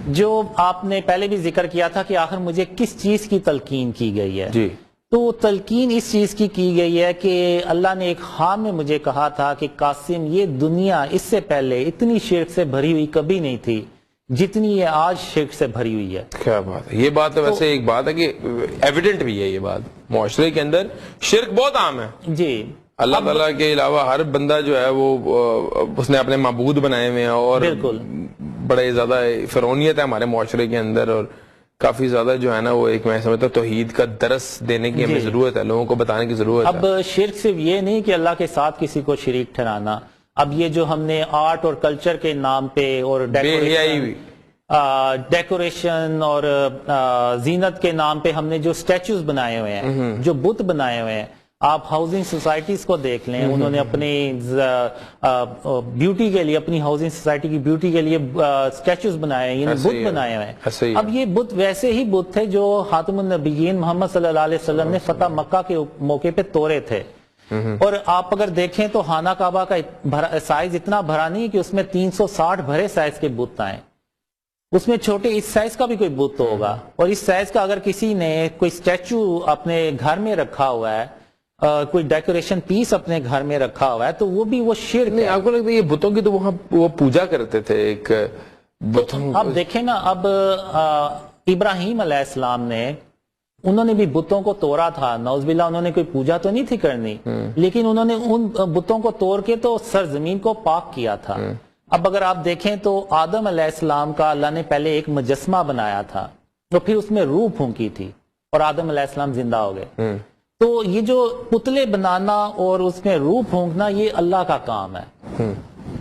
جو آپ نے پہلے بھی ذکر کیا تھا کہ آخر مجھے کس چیز کی تلقین کی گئی ہے، جی تو تلقین اس چیز کی گئی ہے کہ اللہ نے ایک خواب میں مجھے کہا تھا کہ قاسم یہ دنیا اس سے پہلے اتنی شرک سے بھری ہوئی کبھی نہیں تھی جتنی یہ آج شرک سے بھری ہوئی ہے. کیا بات ہے، یہ بات تو ویسے ایک بات ہے کہ ایویڈنٹ بھی ہے یہ بات، معاشرے کے اندر شرک بہت عام ہے. جی اللہ تعالیٰ کے علاوہ ہر بندہ جو ہے وہ اس نے اپنے معبود بنائے ہوئے ہیں، اور بالکل بڑے زیادہ فرعونیت ہے ہمارے معاشرے کے اندر، اور کافی زیادہ جو ہے نا وہ ایک میں سمجھتا ہوں توحید کا درس دینے کی ہمیں ضرورت ہے، لوگوں کو بتانے کی ضرورت ہے. اب شرک صرف یہ نہیں کہ اللہ کے ساتھ کسی کو شریک ٹھہرانا، اب یہ جو ہم نے آرٹ اور کلچر کے نام پہ اور ڈیکوریشن اور زینت کے نام پہ ہم نے جو سٹیچوز بنائے ہوئے ہیں، جو بت بنائے ہوئے ہیں، آپ ہاؤسنگ سوسائٹیز کو دیکھ لیں، انہوں نے اپنی بیوٹی کے لیے، اپنی ہاؤسنگ سوسائٹی کی بیوٹی کے لیے سٹیچوز بنائے ہیں، یعنی بت بنائے ہوئے ہیں. اب یہ بت ویسے ہی بت تھے جو خاتم النبیین محمد صلی اللہ علیہ وسلم نے فتح مکہ کے موقع پہ توڑے تھے. اور آپ اگر دیکھیں تو خانہ کعبہ کا سائز اتنا بھرا نہیں کہ اس میں 360 بھرے سائز کے بت آئیں، اس میں چھوٹے اس سائز کا بھی کوئی بت ہوگا. اور اس سائز کا اگر کسی نے کوئی سٹیچو اپنے گھر میں رکھا ہوا ہے، کوئی ڈیکوریشن پیس اپنے گھر میں رکھا ہوا ہے، تو وہ بھی وہ شرک ہے. آپ کو لگتا ہے یہ بتوں کی تو وہاں وہ پوجا کرتے تھے ایک بتوں. اب دیکھیں نا، اب ابراہیم علیہ السلام نے، انہوں نے بھی بتوں کو توڑا تھا، نعوذ باللہ انہوں نے کوئی پوجا تو نہیں تھی کرنی، لیکن انہوں نے ان بتوں کو توڑ کے تو سرزمین کو پاک کیا تھا. اب اگر آپ دیکھیں تو آدم علیہ السلام کا اللہ نے پہلے ایک مجسمہ بنایا تھا، تو پھر اس میں روح پھونکی تھی اور آدم علیہ السلام زندہ ہو گئے. تو یہ جو پتلے بنانا اور اس میں روح پھونکنا یہ اللہ کا کام ہے.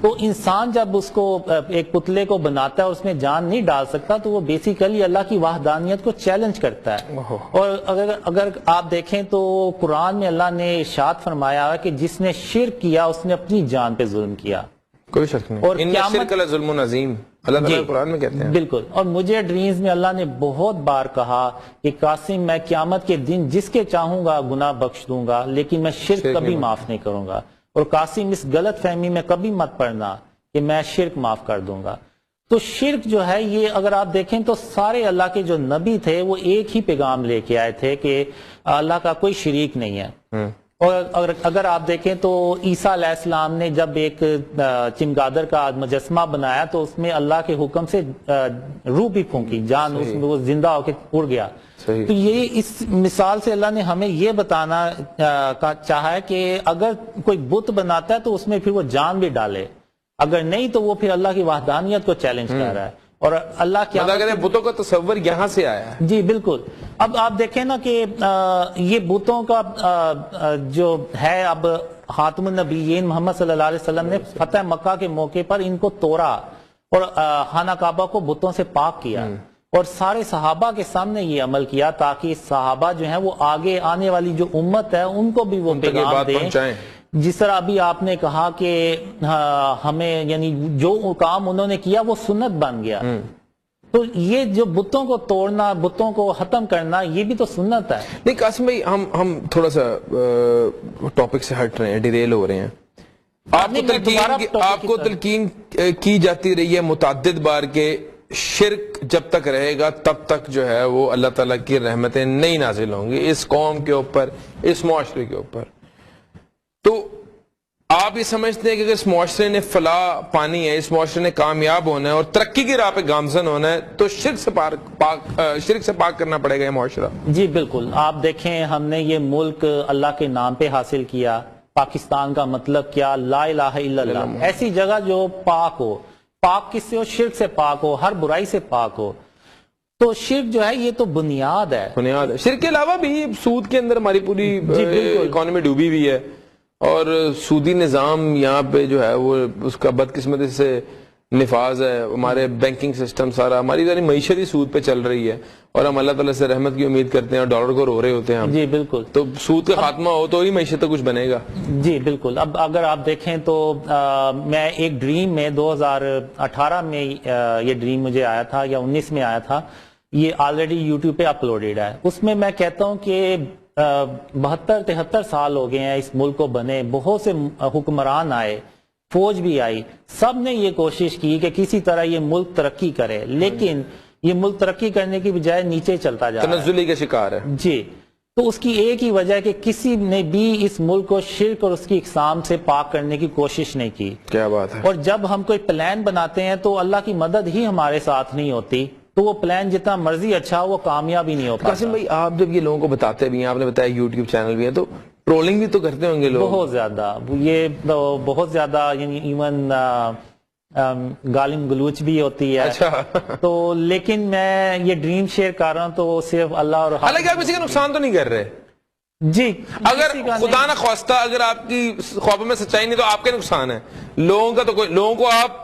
تو انسان جب اس کو ایک پتلے کو بناتا ہے اور اس میں جان نہیں ڈال سکتا تو وہ بیسیکلی اللہ کی وحدانیت کو چیلنج کرتا ہے. اور اگر آپ دیکھیں تو قرآن میں اللہ نے ارشاد فرمایا ہے کہ جس نے شرک کیا اس نے اپنی جان پہ ظلم کیا. کوئی شک نہیں. اور ان الشرک لظلم عظیم اللہ تعالیٰ قرآن میں کہتے ہیں. بالکل. اور مجھے ڈریمز میں اللہ نے بہت بار کہا کہ قاسم میں قیامت کے دن جس کے چاہوں گا گناہ بخش دوں گا، لیکن میں شرک کبھی معاف نہیں کروں گا. اور قاسم اس غلط فہمی میں کبھی مت پڑنا کہ میں شرک معاف کر دوں گا. تو شرک جو ہے یہ اگر آپ دیکھیں تو سارے اللہ کے جو نبی تھے وہ ایک ہی پیغام لے کے آئے تھے کہ اللہ کا کوئی شریک نہیں ہے. اور اگر آپ دیکھیں تو عیسیٰ علیہ السلام نے جب ایک چمگادر کا مجسمہ بنایا تو اس میں اللہ کے حکم سے روح بھی پھونکی، جان اس میں وہ زندہ ہو کے اڑ گیا. تو یہ اس مثال سے اللہ نے ہمیں یہ بتانا چاہا ہے کہ اگر کوئی بت بناتا ہے تو اس میں پھر وہ جان بھی ڈالے، اگر نہیں تو وہ پھر اللہ کی وحدانیت کو چیلنج کر رہا ہے. اور اللہ کیا بتوں کا تصور یہاں سے آیا ہے. جی بالکل. اب آپ دیکھیں نا کہ یہ بتوں کا جو ہے، اب خاتم النبیین محمد صلی اللہ علیہ وسلم نے فتح مکہ کے موقع پر ان کو توڑا اور خانہ کعبہ کو بتوں سے پاک کیا، اور سارے صحابہ کے سامنے یہ عمل کیا تاکہ صحابہ جو ہیں وہ آگے آنے والی جو امت ہے ان کو بھی وہ پیغام دیں. جس طرح ابھی آپ نے کہا کہ ہمیں یعنی جو کام انہوں نے کیا وہ سنت بن گیا، تو یہ جو بتوں کو توڑنا، بتوں کو ختم کرنا، یہ بھی تو سنت ہے. نہیں قاسم بھائی، ہم تھوڑا سا ٹاپک سے ہٹ رہے ہیں، ڈیریل ہو رہے ہیں. آپ کو تلقین کی جاتی رہی ہے متعدد بار کہ شرک جب تک رہے گا تب تک جو ہے وہ اللہ تعالیٰ کی رحمتیں نہیں نازل ہوں گی اس قوم کے اوپر، اس معاشرے کے اوپر. تو آپ یہ سمجھتے ہیں کہ اگر اس معاشرے نے فلاح پانی ہے، اس معاشرے نے کامیاب ہونا ہے اور ترقی کی راہ پہ گامزن ہونا ہے تو شرک سے پاک کرنا پڑے گا یہ معاشرہ؟ جی بالکل. آپ دیکھیں ہم نے یہ ملک اللہ کے نام پہ حاصل کیا. پاکستان کا مطلب کیا؟ لا الہ الا اللہ. ایسی جگہ جو پاک ہو. پاک کس سے ہو؟ شرک سے پاک ہو، ہر برائی سے پاک ہو. تو شرک جو ہے یہ تو بنیاد ہے. شرک کے علاوہ بھی سود کے اندر ہماری پوری اکانومی ڈوبی ہوئی ہے، اور سودی نظام یہاں پہ جو ہے وہ اس کا بدقسمتی سے نفاذ ہے. ہمارے بینکنگ سسٹم سارا، ہماری ساری معیشت ہی سود پہ چل رہی ہے، اور ہم اللہ تعالیٰ سے رحمت کی امید کرتے ہیں اور ڈالر کو رو رہے ہوتے ہیں ہم. جی بالکل. تو سود کا خاتمہ ہو تو ہی معیشت کا کچھ بنے گا. جی بالکل. اب اگر آپ دیکھیں تو میں ایک ڈریم میں 2018 میں یہ ڈریم مجھے آیا تھا یا 19 میں آیا تھا، یہ آلریڈی یوٹیوب پہ اپلوڈیڈ ہے. اس میں کہتا ہوں کہ 72-73 سال ہو گئے ہیں اس ملک کو بنے. بہت سے حکمران آئے، فوج بھی آئی، سب نے یہ کوشش کی کہ کسی طرح یہ ملک ترقی کرے، لیکن یہ ملک ترقی کرنے کی بجائے نیچے چلتا جا رہا ہے، تنزلی کا شکار ہے. جی. تو اس کی ایک ہی وجہ ہے کہ کسی نے بھی اس ملک کو شرک اور اس کی اقسام سے پاک کرنے کی کوشش نہیں کی. کیا بات ہے. اور جب ہم کوئی پلان بناتے ہیں تو اللہ کی مدد ہی ہمارے ساتھ نہیں ہوتی، تو وہ پلان جتنا مرضی اچھا ہو وہ کامیاب ہی نہیں ہو پاتا. قاسم بھائی، آپ جب یہ لوگوں کو بتاتے بھی ہیں، آپ نے بتایا یوٹیوب چینل بھی ہے، تو ٹرولنگ بھی تو کرتے ہوں گے لوگ؟ بہت زیادہ. یہ بہت زیادہ، یعنی ایون گالم گلوچ بھی ہوتی ہے. تو لیکن میں یہ ڈریم شیئر کر رہا ہوں تو صرف اللہ اور حالانکہ آپ کسی کا نقصان تو نہیں کر رہے. جی اگر خدا نہ خواستہ اگر آپ کی خوابوں میں سچائی نہیں تو آپ کے نقصان ہے. لوگوں کا تو کوئی، لوگوں کو آپ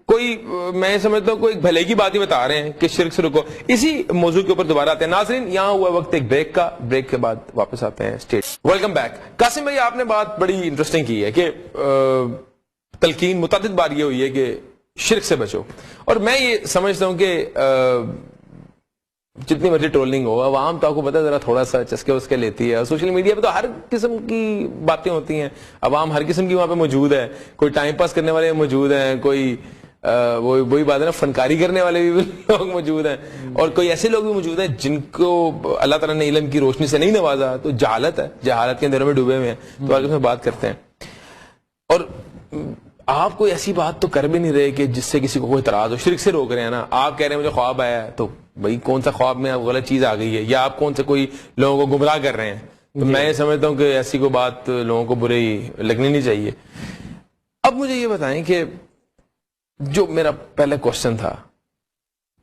کوئی، میں سمجھتا ہوں کوئی بھلے کی بات ہی بتا رہے ہیں کہ شرک سے رکو. اسی موضوع کے اوپر دوبارہ آتے ہیں. ناظرین، یہاں ہوا وقت ایک بریک کا، بریک کے بعد واپس آتے ہیں. Welcome back. قاسم بھائی، آپ نے بات بڑی انٹرسٹنگ کی ہے کہ تلقین متعدد بار یہ ہوئی ہے کہ شرک سے بچو، اور میں یہ سمجھتا ہوں کہ جتنی مرضی ٹرولنگ ہو، عوام تو آپ کو پتا ہے ذرا تھوڑا سا چسکے وسکے لیتی ہے. سوشل میڈیا پہ تو ہر قسم کی باتیں ہوتی ہیں، عوام ہر قسم کی وہاں پہ موجود ہے. کوئی ٹائم پاس کرنے والے موجود ہیں، کوئی وہی بات ہے نا، فنکاری کرنے والے بھی لوگ موجود ہیں، اور کوئی ایسے لوگ بھی موجود ہیں جن کو اللہ تعالیٰ نے علم کی روشنی سے نہیں نوازا. تو جہالت ہے، جہالت کے اندروں میں ڈوبے ہوئے ہیں. تو آگے میں بات کرتے ہیں. اور آپ کوئی ایسی بات تو کر بھی نہیں رہے کہ جس سے کسی کو کوئی اعتراض ہو. شرک سے روک رہے ہیں نا. آپ کہہ رہے ہیں مجھے خواب آیا ہے، تو بھائی کون سا خواب میں غلط چیز آ گئی ہے، یا آپ کون سے کوئی لوگوں کو گمراہ کر رہے ہیں. تو میں سمجھتا ہوں کہ ایسی کوئی بات لوگوں کو بری لگنی نہیں چاہیے. اب مجھے یہ بتائیں کہ جو میرا پہلا کوشچن تھا،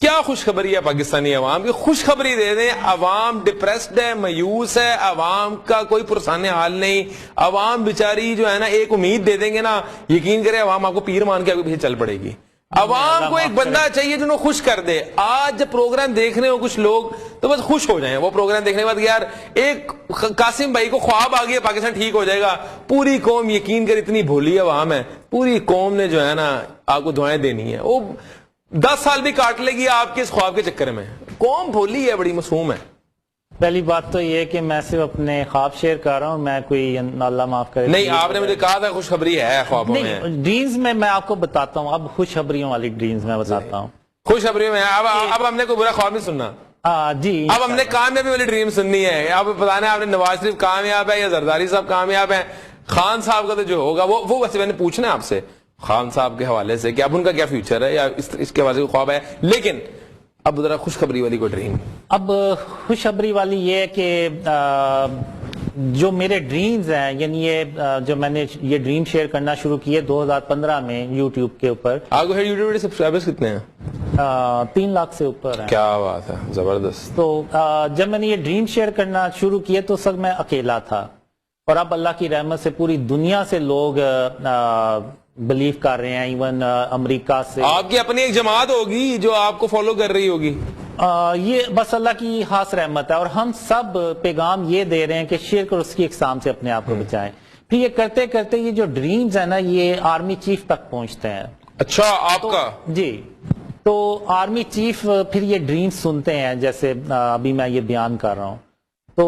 کیا خوشخبری ہے پاکستانی عوام کی؟ خوشخبری دے دیں. عوام ڈپریسڈ ہے، مایوس ہے، عوام کا کوئی پرسان حال نہیں. عوام بیچاری جو ہے نا، ایک امید دے دیں گے نا، یقین کرے عوام آپ کو پیر مان کے آگے پیچھے چل پڑے گی. عوام کو ایک بندہ چاہیے جنہوں خوش کر دے. آج جب پروگرام دیکھ رہے ہو کچھ لوگ تو بس خوش ہو جائیں. وہ پروگرام دیکھنے کے بعد یار ایک قاسم بھائی کو خواب آ گیا پاکستان ٹھیک ہو جائے گا. پوری قوم یقین کر اتنی بھولی عوام ہے، پوری قوم نے جو ہے نا آپ کو دعائیں دینی ہے. وہ 10 سال بھی کاٹ لے گی آپ کے اس خواب کے چکر میں. قوم بھولی ہے، بڑی معصوم ہے. پہلی بات تو یہ کہ میں صرف اپنے خواب شیئر کر رہا ہوں، میں کوئی اللہ معاف کرے نہیں. آپ نے مجھے کہا تھا خوشخبری ہے خوابوں میں. ڈریمز میں آپ کو بتاتا ہوں. اب خوشخبریوں والی ڈریمز میں بتاتا ہوں. خوشخبریوں میں اب ہم نے کوئی برا خواب نہیں سننا. جی اب ہم نے کامیابی والی ڈریم سننی ہے. اب بتانا ہے آپ نے نواز شریف کامیاب ہے یا زرداری صاحب کامیاب ہیں. خان صاحب کا تو جو ہوگا وہ ویسے میں نے پوچھنا ہے آپ سے خان صاحب کے حوالے سے کہ اب ان کا کیا فیوچر ہے یا اس کے حوالے سے خواب ہے. لیکن اب ذرا خوشخبری والی کوئی ڈریم. اب خوشخبری والی یہ ہے کہ جو میرے ڈریمز ہیں، یعنی یہ جو میں نے یہ ڈریم شیئر کرنا شروع کیے 2015 میں یوٹیوب کے اوپر. آپ کو یوٹیوب پہ سبسکرائبرز کتنے ہیں؟ 3 لاکھ سے اوپر ہیں. کیا بات ہے، زبردست. تو جب میں نے یہ ڈریم شیئر کرنا شروع کیے تو سب میں اکیلا تھا، اور اب اللہ کی رحمت سے پوری دنیا سے لوگ بلیو کر رہے ہیں. ایون امریکہ سے آپ کی اپنی ایک جماعت ہوگی جو آپ کو فالو کر رہی ہوگی. یہ بس اللہ کی خاص رحمت ہے. اور ہم سب پیغام یہ دے رہے ہیں کہ شرک اور اس کی اقسام سے اپنے آپ کو بچائیں. پھر یہ کرتے کرتے یہ جو ڈریمز ہیں نا، یہ آرمی چیف تک پہنچتے ہیں. اچھا، آپ کا؟ جی. تو آرمی چیف پھر یہ ڈریمز سنتے ہیں، جیسے ابھی میں یہ بیان کر رہا ہوں. تو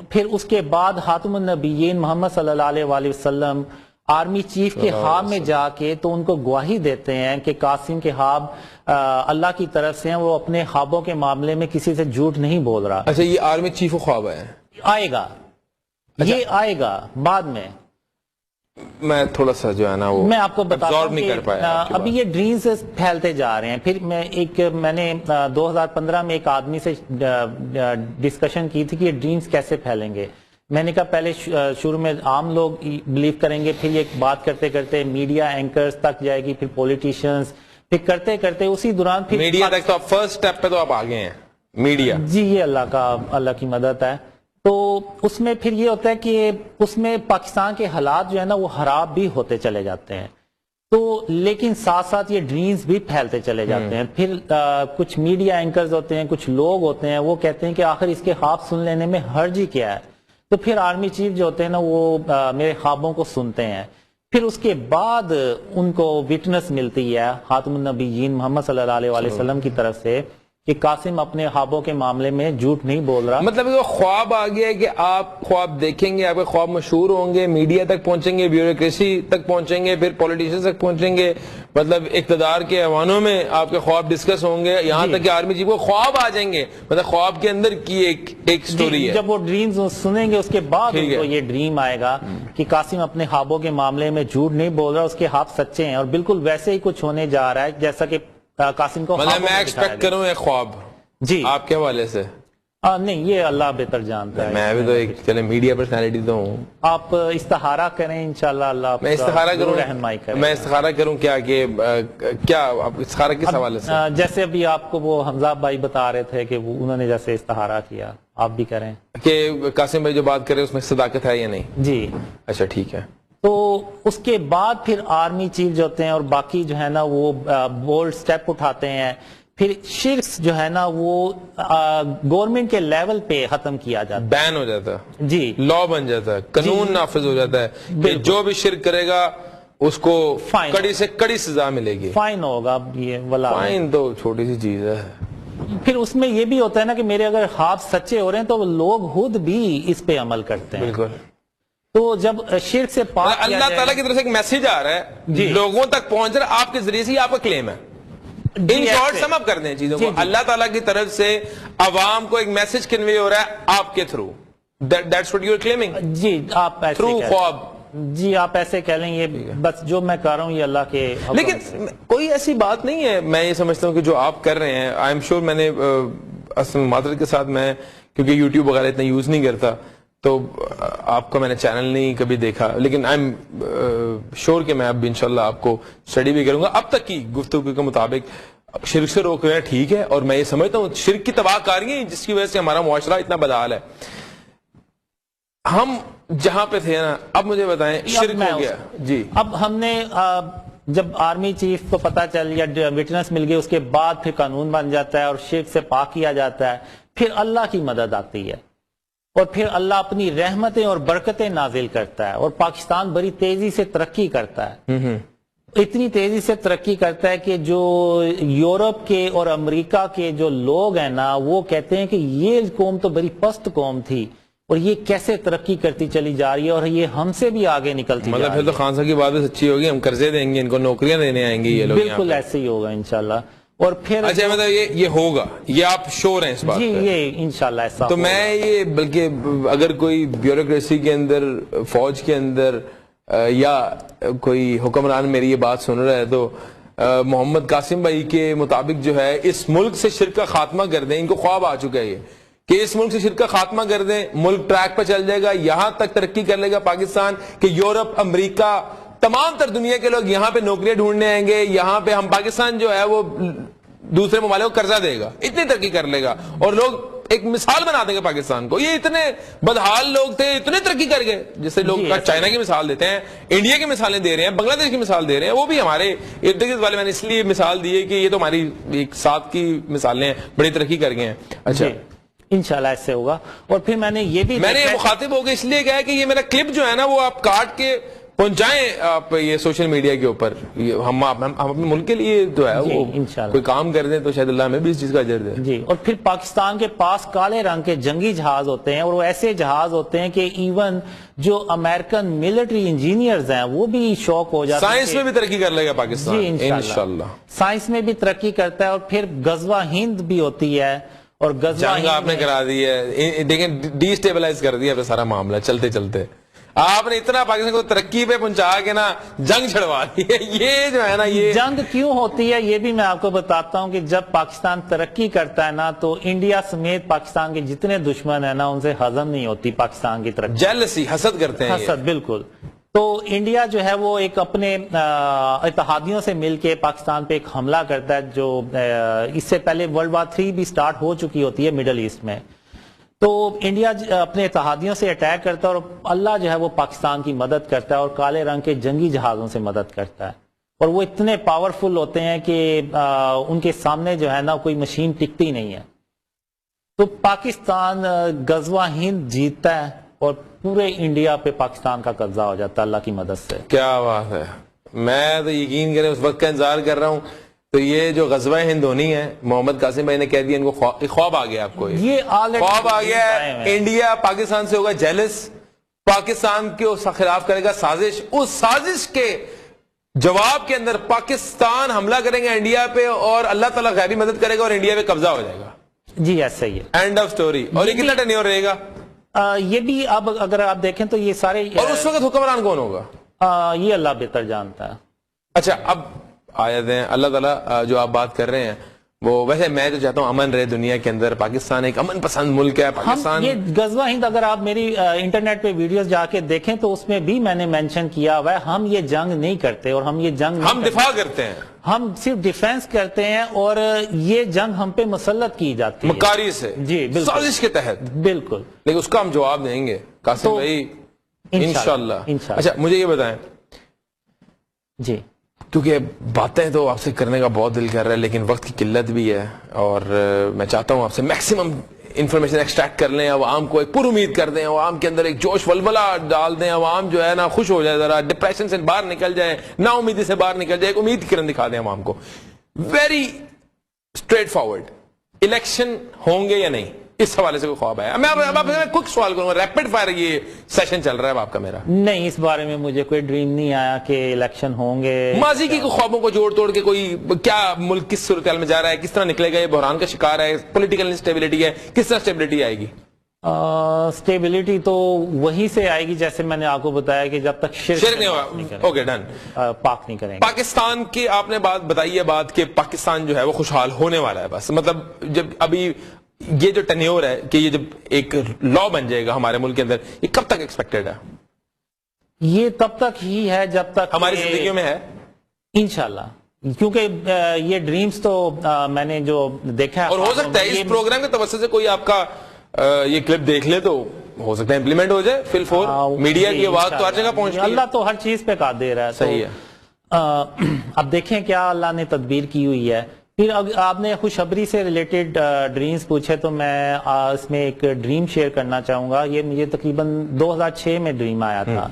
پھر اس کے بعد خاتم النبیین محمد صلی اللہ علیہ وآلہ وسلم آرمی چیف کے خواب میں جا کے تو ان کو گواہی دیتے ہیں کہ قاسم کے خواب اللہ کی طرف سے ہیں, وہ اپنے خوابوں کے معاملے میں کسی سے جھوٹ نہیں بول رہا. اچھا, یہ آرمی چیف خواب ہے, آئے گا, یہ آئے گا بعد میں. میں تھوڑا سا جو ہے نا وہ میں آپ کو بتا absorb نہیں کر پایا. ابھی یہ ڈرینز پھیلتے جا رہے ہیں. پھر میں نے 2015 میں ایک آدمی سے ڈسکشن کی تھی کہ یہ ڈرینز کیسے پھیلیں گے. میں نے کہا پہلے شروع میں عام لوگ بلیو کریں گے, پھر یہ بات کرتے کرتے میڈیا اینکرز تک جائے گی, پھر پولیٹیشنز, پھر کرتے کرتے اسی دوران پھر میڈیا تک. تو آپ فرسٹ سٹیپ پہ تو آپ آگے ہیں میڈیا. جی, یہ اللہ کی مدد ہے. تو اس میں پھر یہ ہوتا ہے کہ اس میں پاکستان کے حالات جو ہے نا وہ خراب بھی ہوتے چلے جاتے ہیں. تو لیکن ساتھ ساتھ یہ ڈرینز بھی پھیلتے چلے جاتے ہیں. پھر کچھ میڈیا اینکرز ہوتے ہیں, کچھ لوگ ہوتے ہیں, وہ کہتے ہیں کہ آخر اس کے خواب سن لینے میں حرج ہی کیا ہے. تو پھر آرمی چیف جو ہوتے ہیں نا وہ میرے خوابوں کو سنتے ہیں. پھر اس کے بعد ان کو وٹنس ملتی ہے خاتم النبیین محمد صلی اللہ علیہ وآلہ وسلم کی طرف سے کہ قاسم اپنے خوابوں کے معاملے میں جھوٹ نہیں بول رہا. مطلب وہ خواب آ گیا ہے کہ آپ خواب دیکھیں گے, آپ کے خواب مشہور ہوں گے, میڈیا تک پہنچیں گے, بیوروکریسی تک پہنچیں گے, پھر پولیٹیشن تک پہنچیں گے, مطلب اقتدار کے ایوانوں میں آپ کے خواب ڈسکس ہوں گے, یہاں تک کہ آرمی چیف کو خواب آ جائیں گے. مطلب خواب کے اندر کی ایک سٹوری ہے. جب وہ ڈریمز سنیں گے اس کے بعد ان کو یہ ڈریم آئے گا کہ قاسم اپنے خوابوں کے معاملے میں جھوٹ نہیں بول رہا, اس کے خواب سچے ہیں. اور بالکل ویسے ہی کچھ ہونے جا رہا ہے جیسا کہ قاسم کو مطلب میں ایکسپیکٹ کروں ایک خواب جی آپ کے حوالے سے. نہیں, یہ اللہ بہتر جانتا ہے. میں بھی تو ایک چلے میڈیا پرسنالٹی تو ہوں. آپ استخارہ کریں, انشاءاللہ اللہ میں استخارہ کروں, رہنمائی کریں. میں استخارہ کروں کیا آپ استخارہ کس حوالے سے؟ جیسے ابھی آپ کو وہ حمزہ بھائی بتا رہے تھے کہ انہوں نے جیسے استخارہ کیا, آپ بھی کریں کہ قاسم بھائی جو بات کر رہے ہیں اس میں صداقت ہے یا نہیں. جی اچھا ٹھیک ہے. تو اس کے بعد پھر آرمی چیف جو ہوتے ہیں اور باقی جو ہے نا وہ بولڈ سٹیپ اٹھاتے ہیں. پھر شرک جو ہے نا وہ گورنمنٹ کے لیول پہ ختم کیا جاتا ہے, بین ہو جاتا ہے, جی لا بن جاتا ہے, قانون نافذ ہو جاتا ہے کہ جو بھی شرک کرے گا اس کو کڑی سے کڑی سزا ملے گی. فائن ہوگا. یہ والا فائن تو چھوٹی سی چیز ہے. پھر اس میں یہ بھی ہوتا ہے نا کہ میرے اگر خواب سچے ہو رہے ہیں تو لوگ خود بھی اس پہ عمل کرتے ہیں. بالکل. تو جب شرک سے پاک اللہ تعالیٰ کی طرف سے ایک میسج آ رہا ہے, لوگوں تک پہنچ رہا ہے, آپ کے ذریعے سے آپ کا کلیم ہے. ان شارٹ سم اپ کر دیں چیزوں کو. اللہ تعالیٰ کی طرف سے عوام کو ایک میسج کنوے ہو رہا ہے آپ کے through. That's what you're claiming. جی آپ ایسے تھرو خواب. جی آپ ایسے کہہ لیں, یہ بس جو میں کر رہا ہوں یہ اللہ کے حکم سے. لیکن کوئی ایسی بات نہیں ہے. میں یہ سمجھتا ہوں کہ جو آپ کر رہے ہیں, آئی ایم شیور, میں نے اصل معذرت کے ساتھ میں کیونکہ یوٹیوب وغیرہ اتنا یوز نہیں کرتا تو آپ کا میں نے چینل نہیں کبھی دیکھا, لیکن آئی ایم شیور کہ میں اب انشاءاللہ آپ کو اسٹڈی بھی کروں گا. اب تک کی گفتگو کے مطابق شرک سے روک رہے ہیں, ٹھیک ہے, اور میں یہ سمجھتا ہوں شرک کی تباہ کاری ہے جس کی وجہ سے ہمارا معاشرہ اتنا بدحال ہے. ہم جہاں پہ تھے نا, اب مجھے بتائیں شرک ہو گیا. جی اب ہم نے جب آرمی چیف کو پتا چل یا وٹنس مل گئی اس کے بعد پھر قانون بن جاتا ہے اور شرک سے پاک کیا جاتا ہے. پھر اللہ کی مدد آتی ہے اور پھر اللہ اپنی رحمتیں اور برکتیں نازل کرتا ہے اور پاکستان بڑی تیزی سے ترقی کرتا ہے. اتنی تیزی سے ترقی کرتا ہے کہ جو یورپ کے اور امریکہ کے جو لوگ ہیں نا وہ کہتے ہیں کہ یہ قوم تو بڑی پست قوم تھی اور یہ کیسے ترقی کرتی چلی جا رہی ہے اور یہ ہم سے بھی آگے نکلتی مطلب پھر تو خان صاحب کی بات سچی ہوگی, ہم قرضے دیں گے, ان کو نوکریاں دینے آئیں گی یہ لوگ. بالکل ایسے ہی ہوگا انشاءاللہ. اور پھر اچھا مطلب یہ ہوگا, یہ آپ شور ہیں اس بات جی پہ؟ یہ انشاءاللہ ایسا. تو میں یہ بلکہ اگر کوئی بیوروکریسی کے اندر, فوج کے اندر یا کوئی حکمران میری یہ بات سن رہا ہے تو محمد قاسم بھائی کے مطابق جو ہے اس ملک سے شرک کا خاتمہ کر دیں. ان کو خواب آ چکا ہے یہ کہ اس ملک سے شرک کا خاتمہ کر دیں, ملک ٹریک پہ چل جائے گا, یہاں تک ترقی کر لے گا پاکستان کہ یورپ, امریکہ, تمام تر دنیا کے لوگ یہاں پہ نوکریاں ڈھونڈنے آئیں گے. یہاں پہ ہم پاکستان جو ہے وہ دوسرے ممالک کو قرضہ دے گا, اتنی ترقی کر لے گا اور لوگ ایک مثال بنا دیں گے پاکستان کو. یہ اتنے بدحال لوگ تھے, اتنے ترقی کر گئے. جیسے لوگ چائنا کی مثال دیتے ہیں, انڈیا کی مثالیں دے رہے ہیں, بنگلہ دیش کی مثال دے رہے ہیں, وہ بھی ہمارے ارد گرد والے. میں نے اس لیے مثال دی ہے کہ یہ تو ہماری ایک ساتھ کی مثالیں ہیں, بڑی ترقی کر گئے ہیں. اچھا انشاءاللہ ایسے ہوگا. اور پھر میں نے یہ بھی میں نے مخاطب ہو گیا اس لیے کہا کہ یہ میرا کلپ جو ہے نا وہ آپ کاٹ کے پہنچائیں آپ یہ سوشل میڈیا کے اوپر. ہم اپنے ملک کے لیے جو ہے وہ کوئی کام کر دیں تو شاید اللہ ہمیں بھی اس چیز کا اجر دے. جی. اور پھر پاکستان کے پاس کالے رنگ کے جنگی جہاز ہوتے ہیں، اور وہ ایسے جہاز ہوتے ہیں کہ ایون جو امریکن ملٹری انجینئرز ہیں وہ بھی شوق ہو جاتے ہیں. سائنس میں بھی ترقی کر لے گا پاکستان. جی انشاءاللہ سائنس میں بھی ترقی کرتا ہے. اور پھر غزوہ ہند بھی ہوتی ہے، اور غزوہ جنگ آپ نے کرا دی ہے. دیکھیں ڈی اسٹیبلائز کر دیا سارا معاملہ چلتے چلتے. آپ نے اتنا پاکستان کو ترقی پہ پہنچا کے نا جنگ چھڑوا دی ہے. یہ جو ہے نا یہ جنگ کیوں ہوتی ہے یہ بھی میں آپ کو بتاتا ہوں کہ جب پاکستان ترقی کرتا ہے نا تو انڈیا سمیت پاکستان کے جتنے دشمن ہیں نا ان سے ہضم نہیں ہوتی پاکستان کی ترقی. جیلسی، حسد کرتے ہیں. حسد، بالکل. تو انڈیا جو ہے وہ ایک اپنے اتحادیوں سے مل کے پاکستان پہ ایک حملہ کرتا ہے جو اس سے پہلے ورلڈ وار 3 بھی سٹارٹ ہو چکی ہوتی ہے مڈل ایسٹ میں. تو انڈیا اپنے اتحادیوں سے اٹیک کرتا ہے اور اللہ جو ہے وہ پاکستان کی مدد کرتا ہے اور کالے رنگ کے جنگی جہازوں سے مدد کرتا ہے. اور وہ اتنے پاورفل ہوتے ہیں کہ ان کے سامنے جو ہے نا کوئی مشین ٹکتی نہیں ہے. تو پاکستان غزوہ ہند جیتتا ہے اور پورے انڈیا پہ پاکستان کا قبضہ ہو جاتا ہے اللہ کی مدد سے. کیا بات ہے. میں تو یقین کریں اس وقت کا انتظار کر رہا ہوں. تو یہ جو غزوہ ہند ہونی ہے محمد قاسم بھائی نے کہہ دیا، ان کو خواب آ گیا. آپ کو یہ خواب آ گیا ہے. انڈیا پاکستان سے ہوگا جیلس، پاکستان کے خلاف کرے گا سازش. اس سازش کے جواب کے اندر پاکستان حملہ کریں گے انڈیا پہ اور اللہ تعالیٰ غیبی مدد کرے گا اور انڈیا پہ قبضہ ہو جائے گا. جی ایسا ہی ہے. And of story. اور یہ کتنا ٹرنیور رہے گا؟ یہ بھی اب اگر آپ دیکھیں تو یہ سارے. اور اس وقت حکمران کون ہوگا؟ یہ اللہ بہتر جانتا ہے. اچھا اب آیتیں اللہ تعالیٰ جو آپ بات کر رہے ہیں وہ ویسے میں تو چاہتا ہوں امن رہے دنیا کے اندر. پاکستان ایک امن پسند ملک ہے. پاکستان یہ غزوہ ہند اگر آپ میری انٹرنیٹ پہ ویڈیوز جا کے دیکھیں تو اس میں بھی میں نے مینشن کیا ہوا ہے ہم یہ جنگ نہیں کرتے اور ہم یہ جنگ ہم دفاع کرتے ہیں. ہم صرف ڈیفینس کرتے ہیں اور یہ جنگ ہم پہ مسلط کی جاتی ہے مکاری سے. جی بالکل سازش کے تحت. بالکل. لیکن اس کا ہم جواب دیں گے قاسم بھائی انشاءاللہ. اچھا مجھے یہ بتائیں جی، کیونکہ باتیں تو آپ سے کرنے کا بہت دل کر رہا ہے لیکن وقت کی قلت بھی ہے اور میں چاہتا ہوں آپ سے میکسیمم انفارمیشن ایکسٹریکٹ کر لیں، عوام کو ایک پر امید کر دیں، عوام کے اندر ایک جوش ولولہ ڈال دیں، عوام جو ہے نا خوش ہو جائے، ذرا ڈپریشن سے باہر نکل جائے، نا امیدی سے باہر نکل جائے، ایک امید کی کرن دکھا دیں عوام کو. ویری اسٹریٹ فارورڈ، الیکشن ہوں گے یا نہیں اس حوالے سے کوئی خواب ہے؟ میں کوئک سوال کروں گا، ریپڈ فائر یہ سیشن چل رہا ہے آپ کا میرا. نہیں اس بارے میں مجھے کوئی ڈریم نہیں آیا کہ الیکشن ہوں گے. ماضی کی خوابوں کو جوڑ توڑ کے کوئی کیا ملک کس صورتحال میں جا رہا ہے، کس طرح نکلے گا، یہ بحران کا شکار ہے، پولیٹیکل انسٹیبلٹی ہے، کس طرح اسٹیبلٹی آئے گی؟ اسٹیبلٹی تو وہی سے آئے گی جیسے میں نے آپ کو بتایا کہ جب تک شرک نہیں ہوگا. Okay done. پاک نہیں کریں گے. پاکستان کی آپ نے بات بتائی ہے بات کہ پاکستان جو ہے وہ خوشحال ہونے والا ہے. بس مطلب جب ابھی یہ جو ٹینیور ہے کہ یہ جب ایک لا بن جائے گا ہمارے ملک کے اندر، یہ کب تک ایکسپیکٹڈ ہے؟ یہ تب تک ہی ہے جب تک ہماری زندگیوں میں ہے انشاءاللہ. کیونکہ یہ ڈریمز تو میں نے جو دیکھا ہے اور ہو سکتا ہے اس پروگرام کے توسط سے کوئی آپ کا یہ کلپ دیکھ لے تو ہو سکتا ہے امپلیمنٹ ہو جائے. فل فور میڈیا کی آواز تو ہر جگہ پہنچتی ہے. اللہ تو ہر چیز پہ قادر ہے. صحیح ہے. اب دیکھیں کیا اللہ نے تدبیر کی ہوئی ہے. پھر آپ نے خوشخبری سے ریلیٹڈ ڈریمز پوچھے تو میں اس میں ایک ڈریم شیئر کرنا چاہوں گا. یہ مجھے تقریباً 2006 میں ڈریم آیا تھا.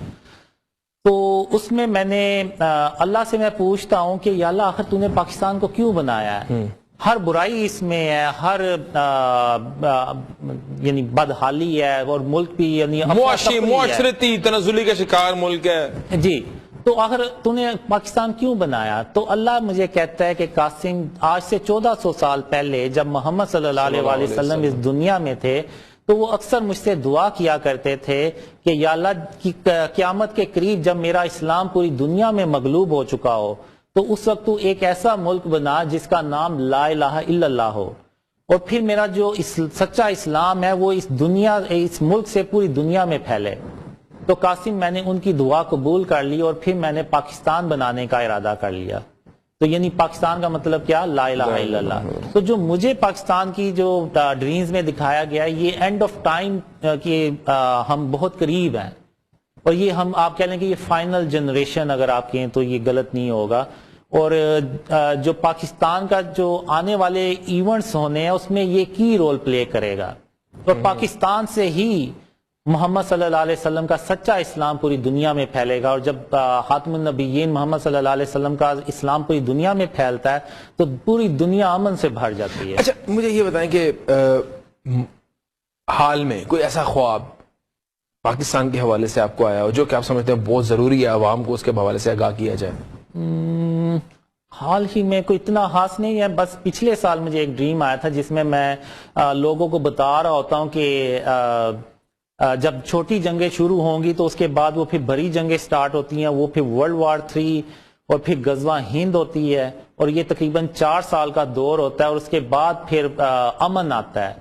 تو اس میں نے اللہ سے میں پوچھتا ہوں کہ یا اللہ آخر تو نے پاکستان کو کیوں بنایا ہے؟ ہر برائی اس میں ہے، ہر یعنی بدحالی ہے اور ملک بھی یعنی معاشرتی تنزلی کا شکار ملک ہے. جی تو آخر تو نے پاکستان کیوں بنایا؟ تو اللہ مجھے کہتا ہے کہ قاسم آج سے 1400 سال پہلے جب محمد صلی اللہ علیہ وآلہ وسلم اس دنیا میں تھے تو وہ اکثر مجھ سے دعا کیا کرتے تھے کہ یا اللہ قیامت کے قریب جب میرا اسلام پوری دنیا میں مغلوب ہو چکا ہو تو اس وقت تو ایک ایسا ملک بنا جس کا نام لا الہ الا اللہ ہو، اور پھر میرا جو سچا اسلام ہے وہ اس ملک سے پوری دنیا میں پھیلے. تو قاسم میں نے ان کی دعا قبول کر لی اور پھر میں نے پاکستان بنانے کا ارادہ کر لیا. تو یعنی پاکستان کا مطلب کیا؟ لا الہ الا اللہ. تو جو مجھے پاکستان کی جو ڈریمز میں دکھایا گیا یہ اینڈ آف ٹائم کہ ہم بہت قریب ہیں اور یہ ہم آپ کہہ لیں کہ یہ فائنل جنریشن اگر آپ کہیں تو یہ غلط نہیں ہوگا. اور جو پاکستان کا جو آنے والے ایونٹس ہونے ہیں اس میں یہ کی رول پلے کرے گا اور پاکستان سے ہی محمد صلی اللہ علیہ وسلم کا سچا اسلام پوری دنیا میں پھیلے گا، اور جب خاتم النبیین محمد صلی اللہ علیہ وسلم کا اسلام پوری دنیا میں پھیلتا ہے تو پوری دنیا امن سے بھر جاتی ہے۔ اچھا مجھے یہ بتائیں کہ حال میں کوئی ایسا خواب پاکستان کے حوالے سے آپ کو آیا ہو جو کہ آپ سمجھتے ہیں بہت ضروری ہے عوام کو اس کے حوالے سے آگاہ کیا جائے؟ حال ہی میں کوئی اتنا خاص نہیں ہے، بس پچھلے سال مجھے ایک ڈریم آیا تھا جس میں لوگوں کو بتا رہا ہوتا ہوں کہ جب چھوٹی جنگیں شروع ہوں گی تو اس کے بعد وہ پھر بڑی جنگیں سٹارٹ ہوتی ہیں، وہ پھر ورلڈ وار 3 اور پھر غزوہ ہند ہوتی ہے، اور یہ تقریباً 4 سال کا دور ہوتا ہے، اور اس کے بعد پھر امن آتا ہے۔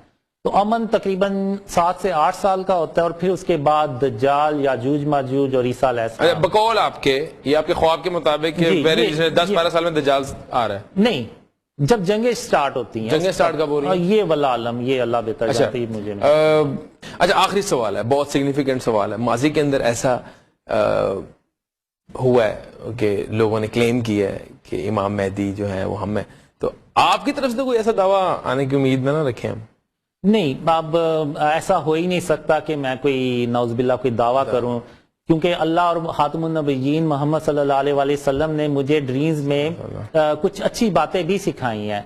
تو امن تقریباً 7 سے 8 سال کا ہوتا ہے، اور پھر اس کے بعد دجال، یاجوج ماجوج اور عیسیٰ علیہ السلام۔ بقول آپ کے یہ آپ کے خواب کے مطابق 10-12 سال میں دجال آ رہا ہے؟ نہیں، جب جنگیں سٹارٹ ہوتی ہیں۔ جنگیں سٹارٹ کب ہو رہی ہیں؟ یہ واللہ عالم، یہ اللہ بہتر جانتے ہیں مجھے۔ اچھا آخری سوال ہے، بہت سگنیفیکنٹ سوال ہے۔ ماضی کے اندر ایسا ہوا ہے کہ لوگوں نے کلیم کیا ہے کہ امام مہدی جو ہے وہ ہم ہیں، تو آپ کی طرف سے کوئی ایسا دعویٰ آنے کی امید نہ رکھیں ہم؟ نہیں، اب ایسا ہو ہی نہیں سکتا کہ میں کوئی نعوذ باللہ کوئی دعویٰ کروں، کیونکہ اللہ اور خاتم النبیین محمد صلی اللہ علیہ وسلم نے مجھے ڈریمز میں کچھ اچھی باتیں بھی سکھائی ہیں،